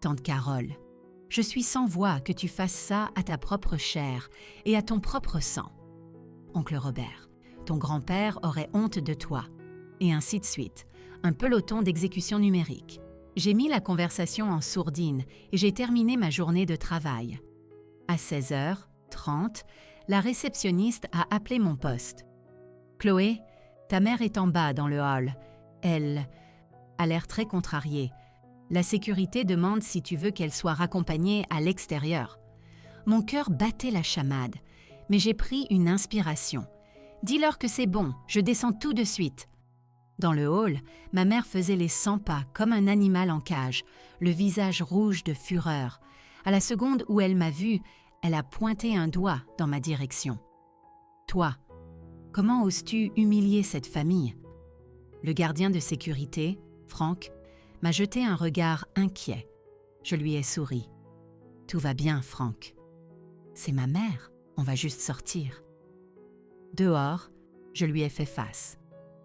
Tante Carole: « Je suis sans voix que tu fasses ça à ta propre chair et à ton propre sang. » Oncle Robert: « Ton grand-père aurait honte de toi. » Et ainsi de suite, un peloton d'exécution numérique. J'ai mis la conversation en sourdine et j'ai terminé ma journée de travail. À 16h30, la réceptionniste a appelé mon poste. « Chloé, ta mère est en bas dans le hall. Elle a l'air très contrariée. La sécurité demande si tu veux qu'elle soit raccompagnée à l'extérieur. » Mon cœur battait la chamade, mais j'ai pris une inspiration. « Dis-leur que c'est bon, je descends tout de suite. » Dans le hall, ma mère faisait les 100 pas comme un animal en cage, le visage rouge de fureur. À la seconde où elle m'a vue, elle a pointé un doigt dans ma direction. « Toi, comment oses-tu humilier cette famille ?» Le gardien de sécurité, Franck, m'a jeté un regard inquiet. Je lui ai souri. « Tout va bien, Franck. C'est ma mère, on va juste sortir. » Dehors, je lui ai fait face.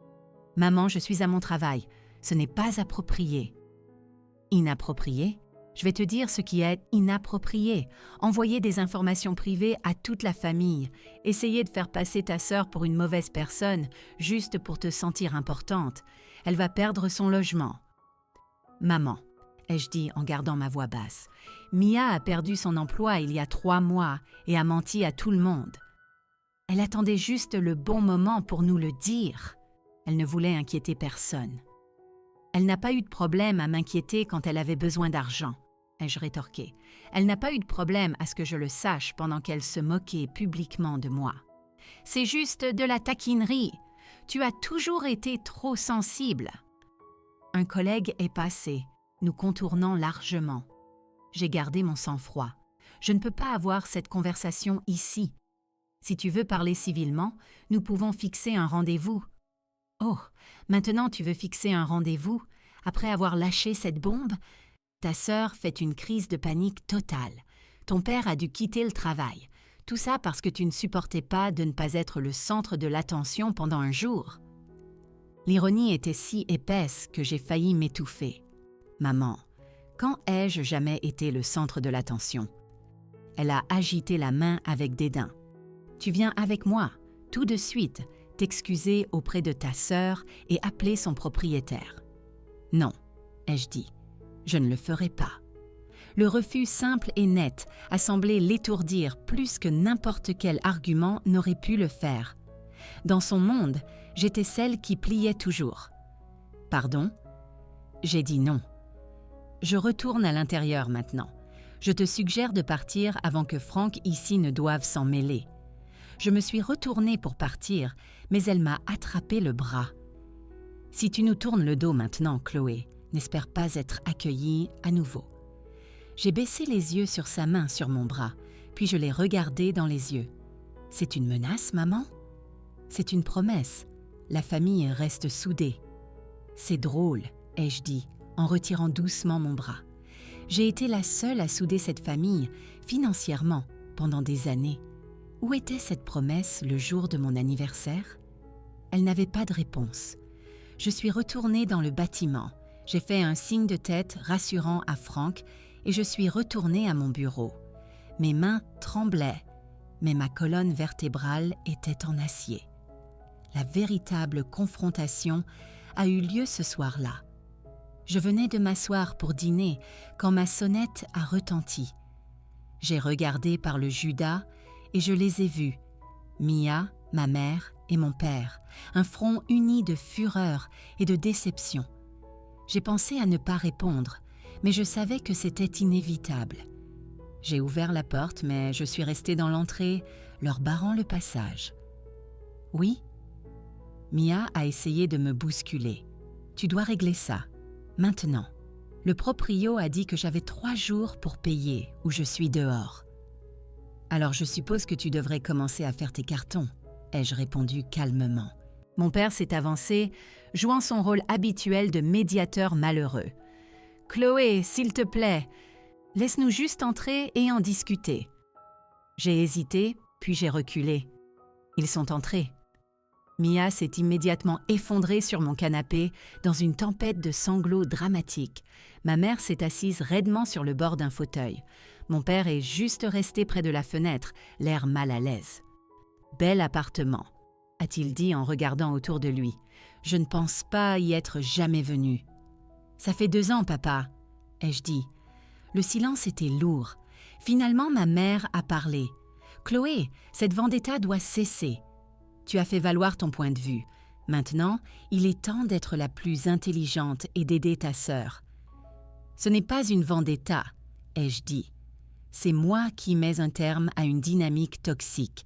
« Maman, je suis à mon travail. Ce n'est pas approprié. » Inapproprié? Je vais te dire ce qui est inapproprié. Envoyer des informations privées à toute la famille. Essayer de faire passer ta sœur pour une mauvaise personne, juste pour te sentir importante. Elle va perdre son logement. « Maman, » ai-je dit en gardant ma voix basse, « Mia a perdu son emploi il y a 3 mois et a menti à tout le monde. Elle attendait juste le bon moment pour nous le dire. Elle ne voulait inquiéter personne. Elle n'a pas eu de problème à m'inquiéter quand elle avait besoin d'argent. ai-je rétorqué. Elle n'a pas eu de problème à ce que je le sache pendant qu'elle se moquait publiquement de moi. C'est juste de la taquinerie. Tu as toujours été trop sensible. Un collègue est passé, nous contournant largement. J'ai gardé mon sang-froid. Je ne peux pas avoir cette conversation ici. Si tu veux parler civilement, nous pouvons fixer un rendez-vous. Oh, maintenant tu veux fixer un rendez-vous après avoir lâché cette bombe? Ta sœur fait une crise de panique totale. Ton père a dû quitter le travail. Tout ça parce que tu ne supportais pas de ne pas être le centre de l'attention pendant un jour. L'ironie était si épaisse que j'ai failli m'étouffer. Maman, quand ai-je jamais été le centre de l'attention? Elle a agité la main avec dédain. Tu viens avec moi, tout de suite, t'excuser auprès de ta sœur et appeler son propriétaire. Non, ai-je dit, je ne le ferai pas. Le refus simple et net a semblé l'étourdir plus que n'importe quel argument n'aurait pu le faire. Dans son monde, j'étais celle qui pliait toujours. Pardon? J'ai dit non. Je retourne à l'intérieur maintenant. Je te suggère de partir avant que Franck ici ne doive s'en mêler. Je me suis retournée pour partir, mais elle m'a attrapé le bras. Si tu nous tournes le dos maintenant, Chloé, n'espère pas être accueillie à nouveau. J'ai baissé les yeux sur sa main sur mon bras, puis je l'ai regardée dans les yeux. C'est une menace, maman? C'est une promesse. La famille reste soudée. C'est drôle, ai-je dit, en retirant doucement mon bras. J'ai été la seule à souder cette famille, financièrement, pendant des années. Où était cette promesse le jour de mon anniversaire? Elle n'avait pas de réponse. Je suis retournée dans le bâtiment. J'ai fait un signe de tête rassurant à Franck et je suis retournée à mon bureau. Mes mains tremblaient, mais ma colonne vertébrale était en acier. La véritable confrontation a eu lieu ce soir-là. Je venais de m'asseoir pour dîner quand ma sonnette a retenti. J'ai regardé par le Judas et je les ai vus, Mia, ma mère et mon père, un front uni de fureur et de déception. J'ai pensé à ne pas répondre, mais je savais que c'était inévitable. J'ai ouvert la porte, mais je suis restée dans l'entrée, leur barrant le passage. « Oui ?» Mia a essayé de me bousculer. « Tu dois régler ça, maintenant. Le proprio a dit que j'avais 3 jours pour payer ou je suis dehors. » « Alors je suppose que tu devrais commencer à faire tes cartons, » ai-je répondu calmement. Mon père s'est avancé, jouant son rôle habituel de médiateur malheureux. « Chloé, s'il te plaît, laisse-nous juste entrer et en discuter. » J'ai hésité, puis j'ai reculé. Ils sont entrés. Mia s'est immédiatement effondrée sur mon canapé dans une tempête de sanglots dramatiques. Ma mère s'est assise raidement sur le bord d'un fauteuil. Mon père est juste resté près de la fenêtre, l'air mal à l'aise. « Bel appartement », a-t-il dit en regardant autour de lui. « Je ne pense pas y être jamais venu. »« Ça fait 2 ans, papa, » ai-je dit. Le silence était lourd. Finalement, ma mère a parlé. « Chloé, cette vendetta doit cesser. Tu as fait valoir ton point de vue. Maintenant, il est temps d'être la plus intelligente et d'aider ta sœur. »« Ce n'est pas une vendetta, » ai-je dit. C'est moi qui mets un terme à une dynamique toxique.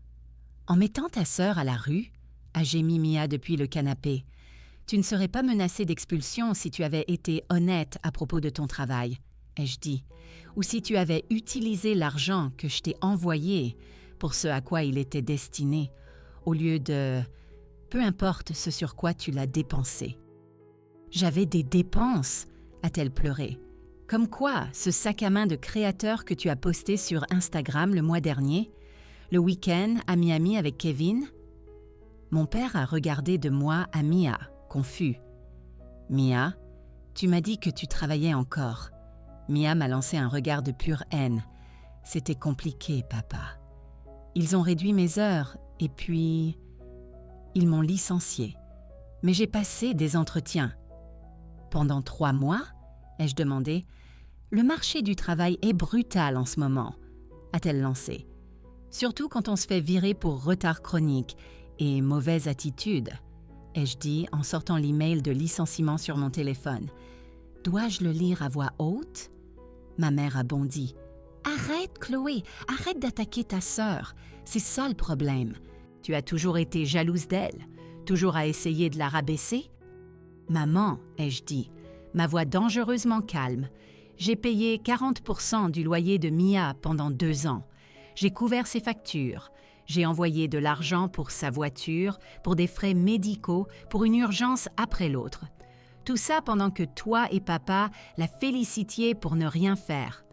« En mettant ta sœur à la rue, » a gémi Mia depuis le canapé, « tu ne serais pas menacée d'expulsion si tu avais été honnête à propos de ton travail, » ai-je dit, « ou si tu avais utilisé l'argent que je t'ai envoyé pour ce à quoi il était destiné, au lieu de... peu importe ce sur quoi tu l'as dépensé. »« J'avais des dépenses, » a-t-elle pleuré. « Comme quoi, ce sac à main de créateur que tu as posté sur Instagram le mois dernier, le week-end à Miami avec Kevin ?» Mon père a regardé de moi à Mia, confus. « Mia, tu m'as dit que tu travaillais encore. » Mia m'a lancé un regard de pure haine. « C'était compliqué, papa. Ils ont réduit mes heures et puis... ils m'ont licenciée. Mais j'ai passé des entretiens. »« Pendant 3 mois ?» ai-je demandé. « Le marché du travail est brutal en ce moment, » a-t-elle lancé. « Surtout quand on se fait virer pour retard chronique et mauvaise attitude, » ai-je dit en sortant l'email de licenciement sur mon téléphone. « Dois-je le lire à voix haute ?» Ma mère a bondi. Arrête, Chloé, arrête d'attaquer ta sœur. C'est ça le problème. Tu as toujours été jalouse d'elle, toujours à essayer de la rabaisser. Maman, ai-je dit, ma voix dangereusement calme. J'ai payé 40% du loyer de Mia pendant 2 ans. J'ai couvert ses factures. J'ai envoyé de l'argent pour sa voiture, pour des frais médicaux, pour une urgence après l'autre. Tout ça pendant que toi et papa la félicitiez pour ne rien faire.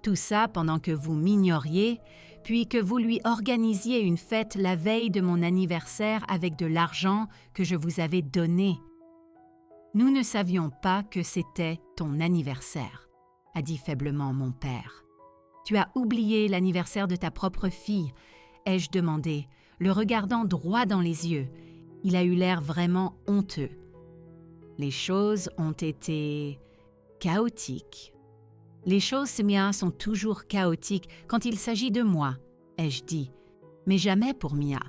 Tout ça pendant que vous m'ignoriez, puis que vous lui organisiez une fête la veille de mon anniversaire avec de l'argent que je vous avais donné. Nous ne savions pas que c'était ton anniversaire, a dit faiblement mon père. Tu as oublié l'anniversaire de ta propre fille, ai-je demandé, le regardant droit dans les yeux. Il a eu l'air vraiment honteux. Les choses ont été chaotiques. Les choses, Mia, sont toujours chaotiques quand il s'agit de moi, ai-je dit, mais jamais pour Mia.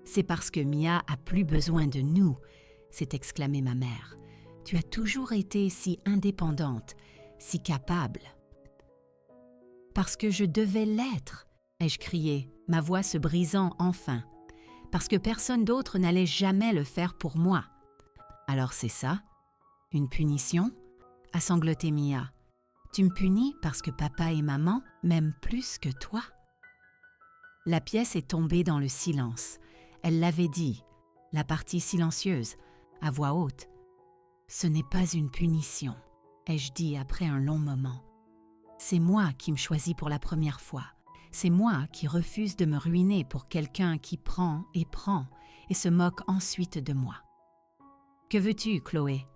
C'est parce que Mia a plus besoin de nous, s'est exclamée ma mère. Tu as toujours été si indépendante, si capable. Parce que je devais l'être, ai-je crié, ma voix se brisant enfin. Parce que personne d'autre n'allait jamais le faire pour moi. Alors c'est ça? Une punition? A sangloté Mia. Tu me punis parce que papa et maman m'aiment plus que toi? La pièce est tombée dans le silence. Elle l'avait dit, la partie silencieuse, à voix haute. Ce n'est pas une punition, ai-je dit après un long moment. C'est moi qui me choisis pour la première fois. C'est moi qui refuse de me ruiner pour quelqu'un qui prend et se moque ensuite de moi. Que veux-tu, Chloé?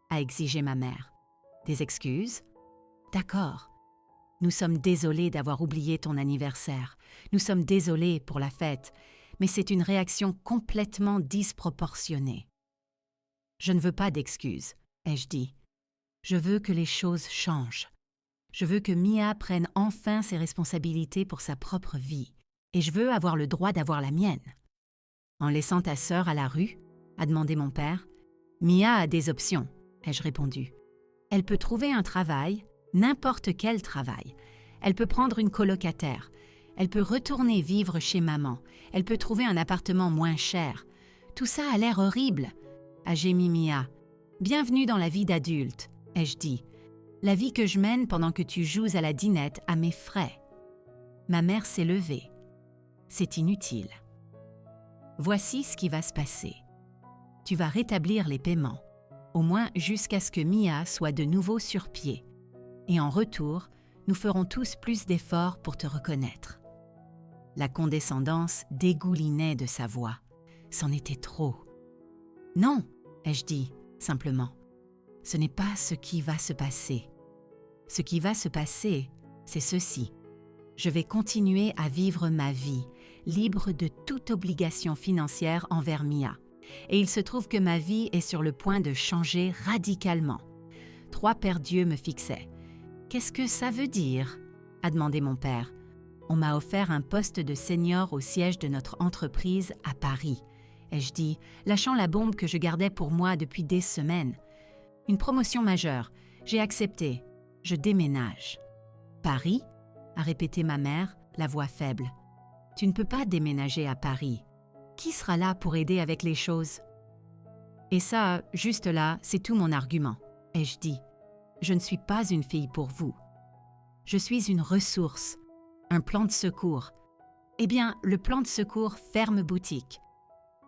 A exigé ma mère. Des excuses? D'accord. Nous sommes désolés d'avoir oublié ton anniversaire. Nous sommes désolés pour la fête, mais c'est une réaction complètement disproportionnée. Je ne veux pas d'excuses, ai-je dit. Je veux que les choses changent. Je veux que Mia prenne enfin ses responsabilités pour sa propre vie, et je veux avoir le droit d'avoir la mienne. En laissant ta sœur à la rue, a demandé mon père. Mia a des options, ai-je répondu. Elle peut trouver un travail, n'importe quel travail. Elle peut prendre une colocataire. Elle peut retourner vivre chez maman. Elle peut trouver un appartement moins cher. Tout ça a l'air horrible, a gémi Mia. Bienvenue dans la vie d'adulte, ai-je dit. La vie que je mène pendant que tu joues à la dinette à mes frais. Ma mère s'est levée. C'est inutile. Voici ce qui va se passer. Tu vas rétablir les paiements, au moins jusqu'à ce que Mia soit de nouveau sur pied. Et en retour, nous ferons tous plus d'efforts pour te reconnaître. La condescendance dégoulinait de sa voix. C'en était trop. Non, ai-je dit, simplement. Ce n'est pas ce qui va se passer. Ce qui va se passer, c'est ceci. Je vais continuer à vivre ma vie, libre de toute obligation financière envers Mia. Et il se trouve que ma vie est sur le point de changer radicalement. 3 paires d'yeux me fixaient. « Qu'est-ce que ça veut dire ?» a demandé mon père. On m'a offert un poste de senior au siège de notre entreprise à Paris, ai-je dit, lâchant la bombe que je gardais pour moi depuis des semaines. Une promotion majeure. J'ai accepté. Je déménage. Paris? A répété ma mère, la voix faible. Tu ne peux pas déménager à Paris. Qui sera là pour aider avec les choses? Et ça, juste là, c'est tout mon argument, ai-je dit. Je ne suis pas une fille pour vous. Je suis une ressource, un plan de secours. Eh bien, le plan de secours ferme boutique.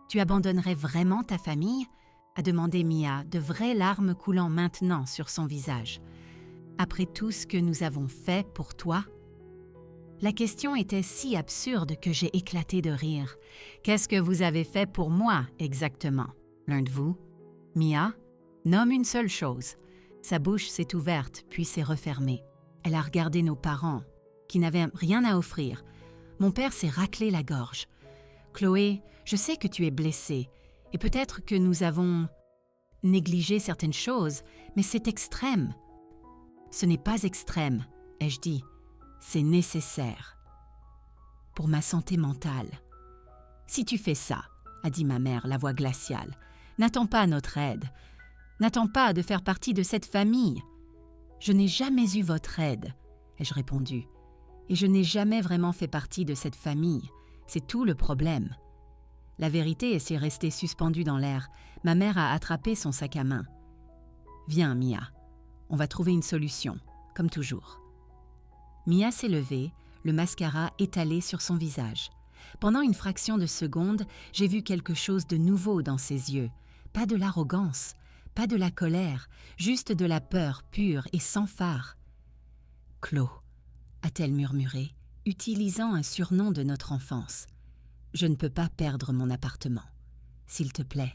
Tu abandonnerais vraiment ta famille? A demandé Mia, de vraies larmes coulant maintenant sur son visage. Après tout ce que nous avons fait pour toi? La question était si absurde que j'ai éclaté de rire. Qu'est-ce que vous avez fait pour moi, exactement? L'un de vous? Mia? Nomme une seule chose. Sa bouche s'est ouverte, puis s'est refermée. Elle a regardé nos parents, qui n'avaient rien à offrir. Mon père s'est raclé la gorge. Chloé, je sais que tu es blessée, et peut-être que nous avons négligé certaines choses, mais c'est extrême. Ce n'est pas extrême, ai-je dit. C'est nécessaire. Pour ma santé mentale. Si tu fais ça, a dit ma mère, la voix glaciale, n'attends pas notre aide. N'attends pas de faire partie de cette famille. Je n'ai jamais eu votre aide, ai-je répondu. Et je n'ai jamais vraiment fait partie de cette famille. C'est tout le problème. La vérité est restée suspendue dans l'air. Ma mère a attrapé son sac à main. « Viens, Mia. On va trouver une solution, comme toujours. » Mia s'est levée, le mascara étalé sur son visage. Pendant une fraction de seconde, j'ai vu quelque chose de nouveau dans ses yeux. Pas de l'arrogance, pas de la colère, juste de la peur pure et sans phare. « Chloé », a-t-elle murmuré, utilisant un surnom de notre enfance. « Je ne peux pas perdre mon appartement. S'il te plaît,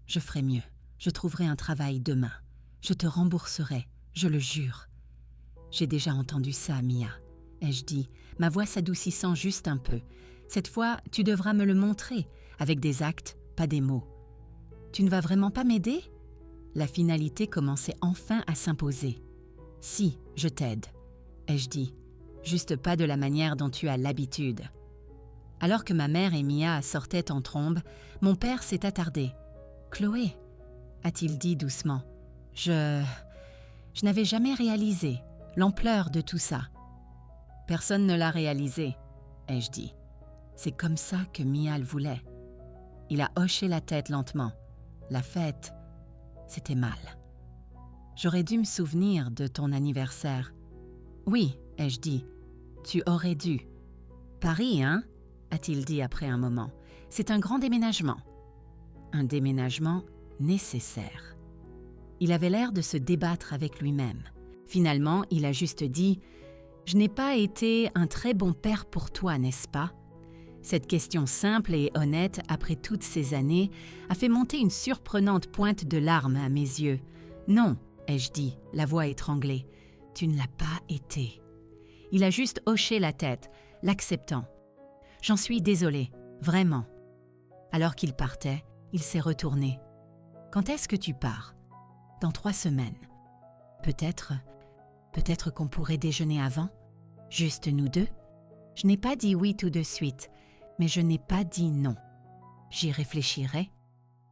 je ferai mieux. Je trouverai un travail demain. Je te rembourserai, je le jure. » « J'ai déjà entendu ça, Mia, » ai-je dit, ma voix s'adoucissant juste un peu. « Cette fois, tu devras me le montrer, avec des actes, pas des mots. »« Tu ne vas vraiment pas m'aider ?» La finalité commençait enfin à s'imposer. « Si, je t'aide, » ai-je dit, juste pas de la manière dont tu as l'habitude. Alors que ma mère et Mia sortaient en trombe, mon père s'est attardé. « Chloé, » a-t-il dit doucement, « Je n'avais jamais réalisé l'ampleur de tout ça. » « Personne ne l'a réalisé, » ai-je dit. « C'est comme ça que Mia le voulait. » Il a hoché la tête lentement. La fête, c'était mal. « J'aurais dû me souvenir de ton anniversaire. »« Oui, » ai-je dit. « Tu aurais dû. »« Paris, hein ?» a-t-il dit après un moment. « C'est un grand déménagement. » Un déménagement nécessaire. Il avait l'air de se débattre avec lui-même. Finalement, il a juste dit « Je n'ai pas été un très bon père pour toi, n'est-ce pas ?» Cette question simple et honnête, après toutes ces années, a fait monter une surprenante pointe de larmes à mes yeux. « Non, » ai-je dit, la voix étranglée, « tu ne l'as pas été. » Il a juste hoché la tête, l'acceptant. « J'en suis désolée, vraiment. » Alors qu'il partait, il s'est retourné. « Quand est-ce que tu pars ? » « Dans 3 semaines. » Peut-être qu'on pourrait déjeuner avant ? Juste nous deux ? Je n'ai pas dit oui tout de suite, mais je n'ai pas dit non. J'y réfléchirai.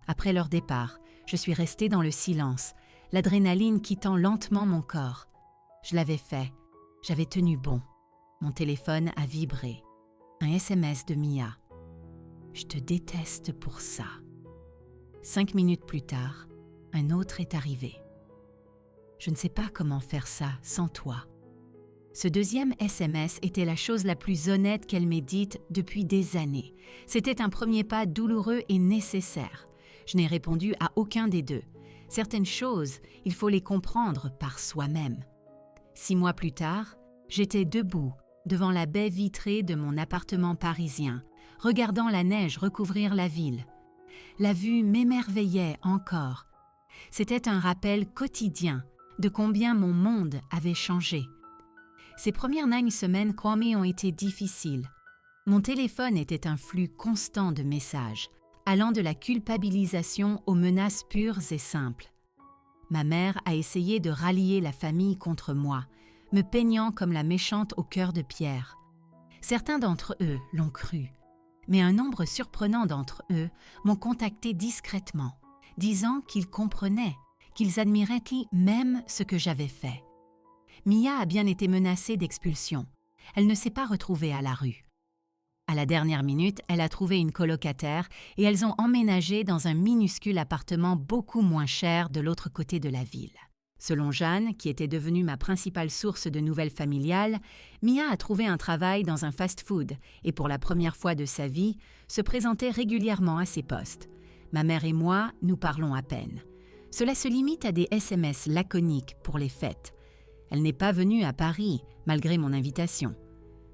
Après leur départ, je suis restée dans le silence, l'adrénaline quittant lentement mon corps. Je l'avais fait, j'avais tenu bon. Mon téléphone a vibré. Un SMS de Mia. « Je te déteste pour ça. » 5 minutes plus tard, un autre est arrivé. Je ne sais pas comment faire ça sans toi. Ce deuxième SMS était la chose la plus honnête qu'elle m'ait dite depuis des années. C'était un premier pas douloureux et nécessaire. Je n'ai répondu à aucun des deux. Certaines choses, il faut les comprendre par soi-même. 6 mois plus tard, j'étais debout devant la baie vitrée de mon appartement parisien, regardant la neige recouvrir la ville. La vue m'émerveillait encore. C'était un rappel quotidien de combien mon monde avait changé. Ces premières 9 semaines, Kwame, ont été difficiles. Mon téléphone était un flux constant de messages, allant de la culpabilisation aux menaces pures et simples. Ma mère a essayé de rallier la famille contre moi, me peignant comme la méchante au cœur de pierre. Certains d'entre eux l'ont cru, mais un nombre surprenant d'entre eux m'ont contacté discrètement, disant qu'ils comprenaient, qu'ils admiraient même ce que j'avais fait. Mia a bien été menacée d'expulsion. Elle ne s'est pas retrouvée à la rue. À la dernière minute, elle a trouvé une colocataire et elles ont emménagé dans un minuscule appartement beaucoup moins cher de l'autre côté de la ville. Selon Jeanne, qui était devenue ma principale source de nouvelles familiales, Mia a trouvé un travail dans un fast-food et pour la première fois de sa vie, se présentait régulièrement à ses postes. Ma mère et moi, nous parlons à peine. Cela se limite à des SMS laconiques pour les fêtes. Elle n'est pas venue à Paris, malgré mon invitation.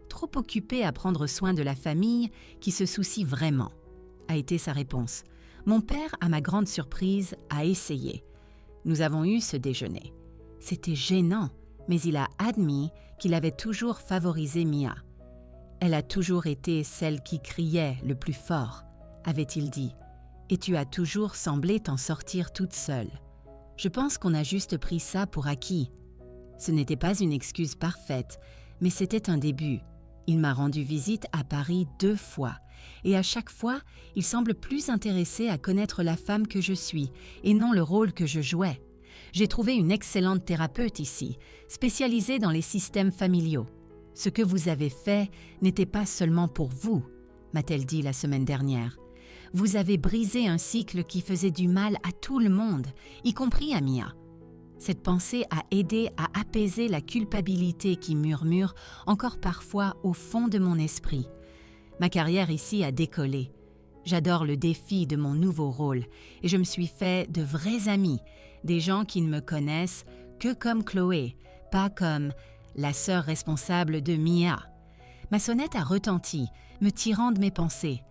Trop occupée à prendre soin de la famille qui se soucie vraiment, a été sa réponse. Mon père, à ma grande surprise, a essayé. Nous avons eu ce déjeuner. C'était gênant, mais il a admis qu'il avait toujours favorisé Mia. Elle a toujours été celle qui criait le plus fort, avait-il dit, et tu as toujours semblé t'en sortir toute seule. Je pense qu'on a juste pris ça pour acquis. Ce n'était pas une excuse parfaite, mais c'était un début. Il m'a rendu visite à Paris 2 fois, et à chaque fois, il semble plus intéressé à connaître la femme que je suis, et non le rôle que je jouais. J'ai trouvé une excellente thérapeute ici, spécialisée dans les systèmes familiaux. Ce que vous avez fait n'était pas seulement pour vous, m'a-t-elle dit la semaine dernière. Vous avez brisé un cycle qui faisait du mal à tout le monde, y compris à Mia. Cette pensée a aidé à apaiser la culpabilité qui murmure encore parfois au fond de mon esprit. Ma carrière ici a décollé. J'adore le défi de mon nouveau rôle et je me suis fait de vrais amis, des gens qui ne me connaissent que comme Chloé, pas comme la sœur responsable de Mia. Ma sonnette a retenti, me tirant de mes pensées.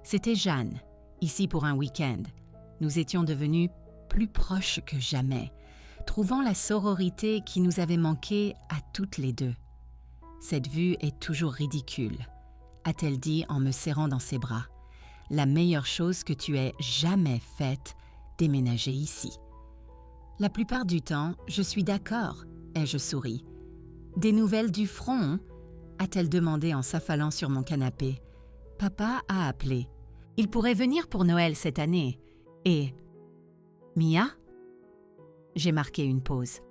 C'était Jeanne, ici pour un week-end. Nous étions devenus plus proches que jamais, trouvant la sororité qui nous avait manqué à toutes les deux. Cette vue est toujours ridicule, a-t-elle dit en me serrant dans ses bras. La meilleure chose que tu aies jamais faite, déménager ici. La plupart du temps, je suis d'accord, ai-je souri. Des nouvelles du front, a-t-elle demandé en s'affalant sur mon canapé. Papa a appelé. Il pourrait venir pour Noël cette année. Et Mia? J'ai marqué une pause.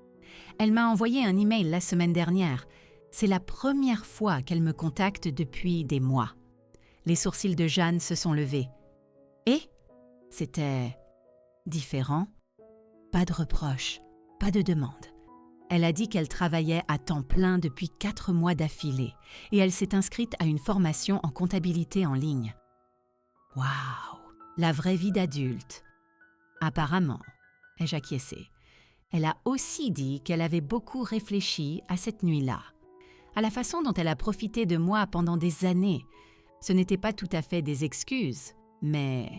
Elle m'a envoyé un email la semaine dernière. C'est la première fois qu'elle me contacte depuis des mois. Les sourcils de Jeanne se sont levés. Et c'était différent. Pas de reproches, pas de demande. Elle a dit qu'elle travaillait à temps plein depuis 4 mois d'affilée et elle s'est inscrite à une formation en comptabilité en ligne. Waouh, la vraie vie d'adulte. Apparemment, ai-je acquiescé. Elle a aussi dit qu'elle avait beaucoup réfléchi à cette nuit-là, à la façon dont elle a profité de moi pendant des années. Ce n'était pas tout à fait des excuses, mais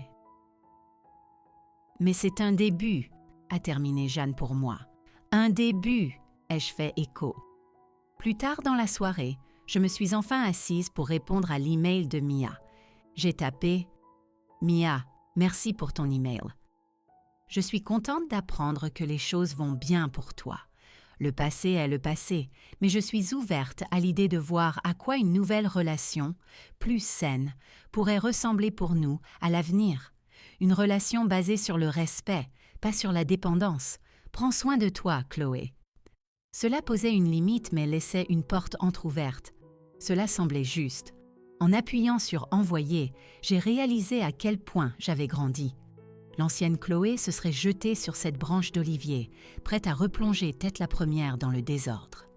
c'est un début, a terminé Jeanne pour moi. Un début, ai-je fait écho. Plus tard dans la soirée, je me suis enfin assise pour répondre à l'email de Mia. J'ai tapé « Mia, merci pour ton email. Je suis contente d'apprendre que les choses vont bien pour toi. Le passé est le passé, mais je suis ouverte à l'idée de voir à quoi une nouvelle relation, plus saine, pourrait ressembler pour nous à l'avenir. Une relation basée sur le respect, pas sur la dépendance. Prends soin de toi, Chloé. » Cela posait une limite mais laissait une porte entr'ouverte. Cela semblait juste. En appuyant sur « Envoyer », j'ai réalisé à quel point j'avais grandi. L'ancienne Chloé se serait jetée sur cette branche d'olivier, prête à replonger tête la première dans le désordre.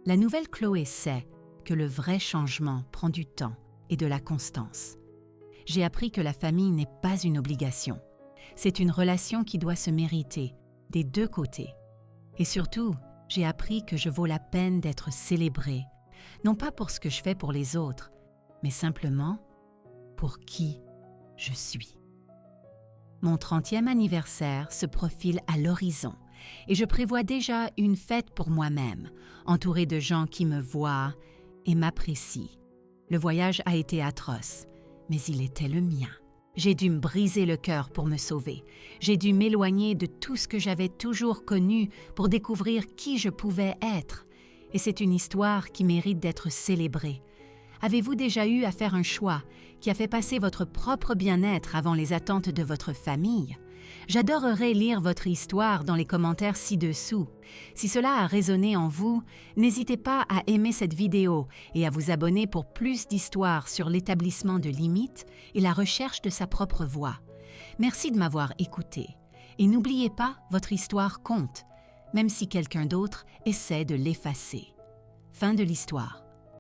La nouvelle Chloé sait que le vrai changement prend du temps et de la constance. J'ai appris que la famille n'est pas une obligation. C'est une relation qui doit se mériter, des deux côtés. Et surtout, j'ai appris que je vaux la peine d'être célébrée, non pas pour ce que je fais pour les autres, mais simplement pour qui je suis. Mon 30e anniversaire se profile à l'horizon et je prévois déjà une fête pour moi-même, entourée de gens qui me voient et m'apprécient. Le voyage a été atroce, mais il était le mien. J'ai dû me briser le cœur pour me sauver. J'ai dû m'éloigner de tout ce que j'avais toujours connu pour découvrir qui je pouvais être. Et c'est une histoire qui mérite d'être célébrée. Avez-vous déjà eu à faire un choix qui a fait passer votre propre bien-être avant les attentes de votre famille? J'adorerais lire votre histoire dans les commentaires ci-dessous. Si cela a résonné en vous, n'hésitez pas à aimer cette vidéo et à vous abonner pour plus d'histoires sur l'établissement de limites et la recherche de sa propre voie. Merci de m'avoir écouté. Et n'oubliez pas, votre histoire compte, même si quelqu'un d'autre essaie de l'effacer. Fin de l'histoire.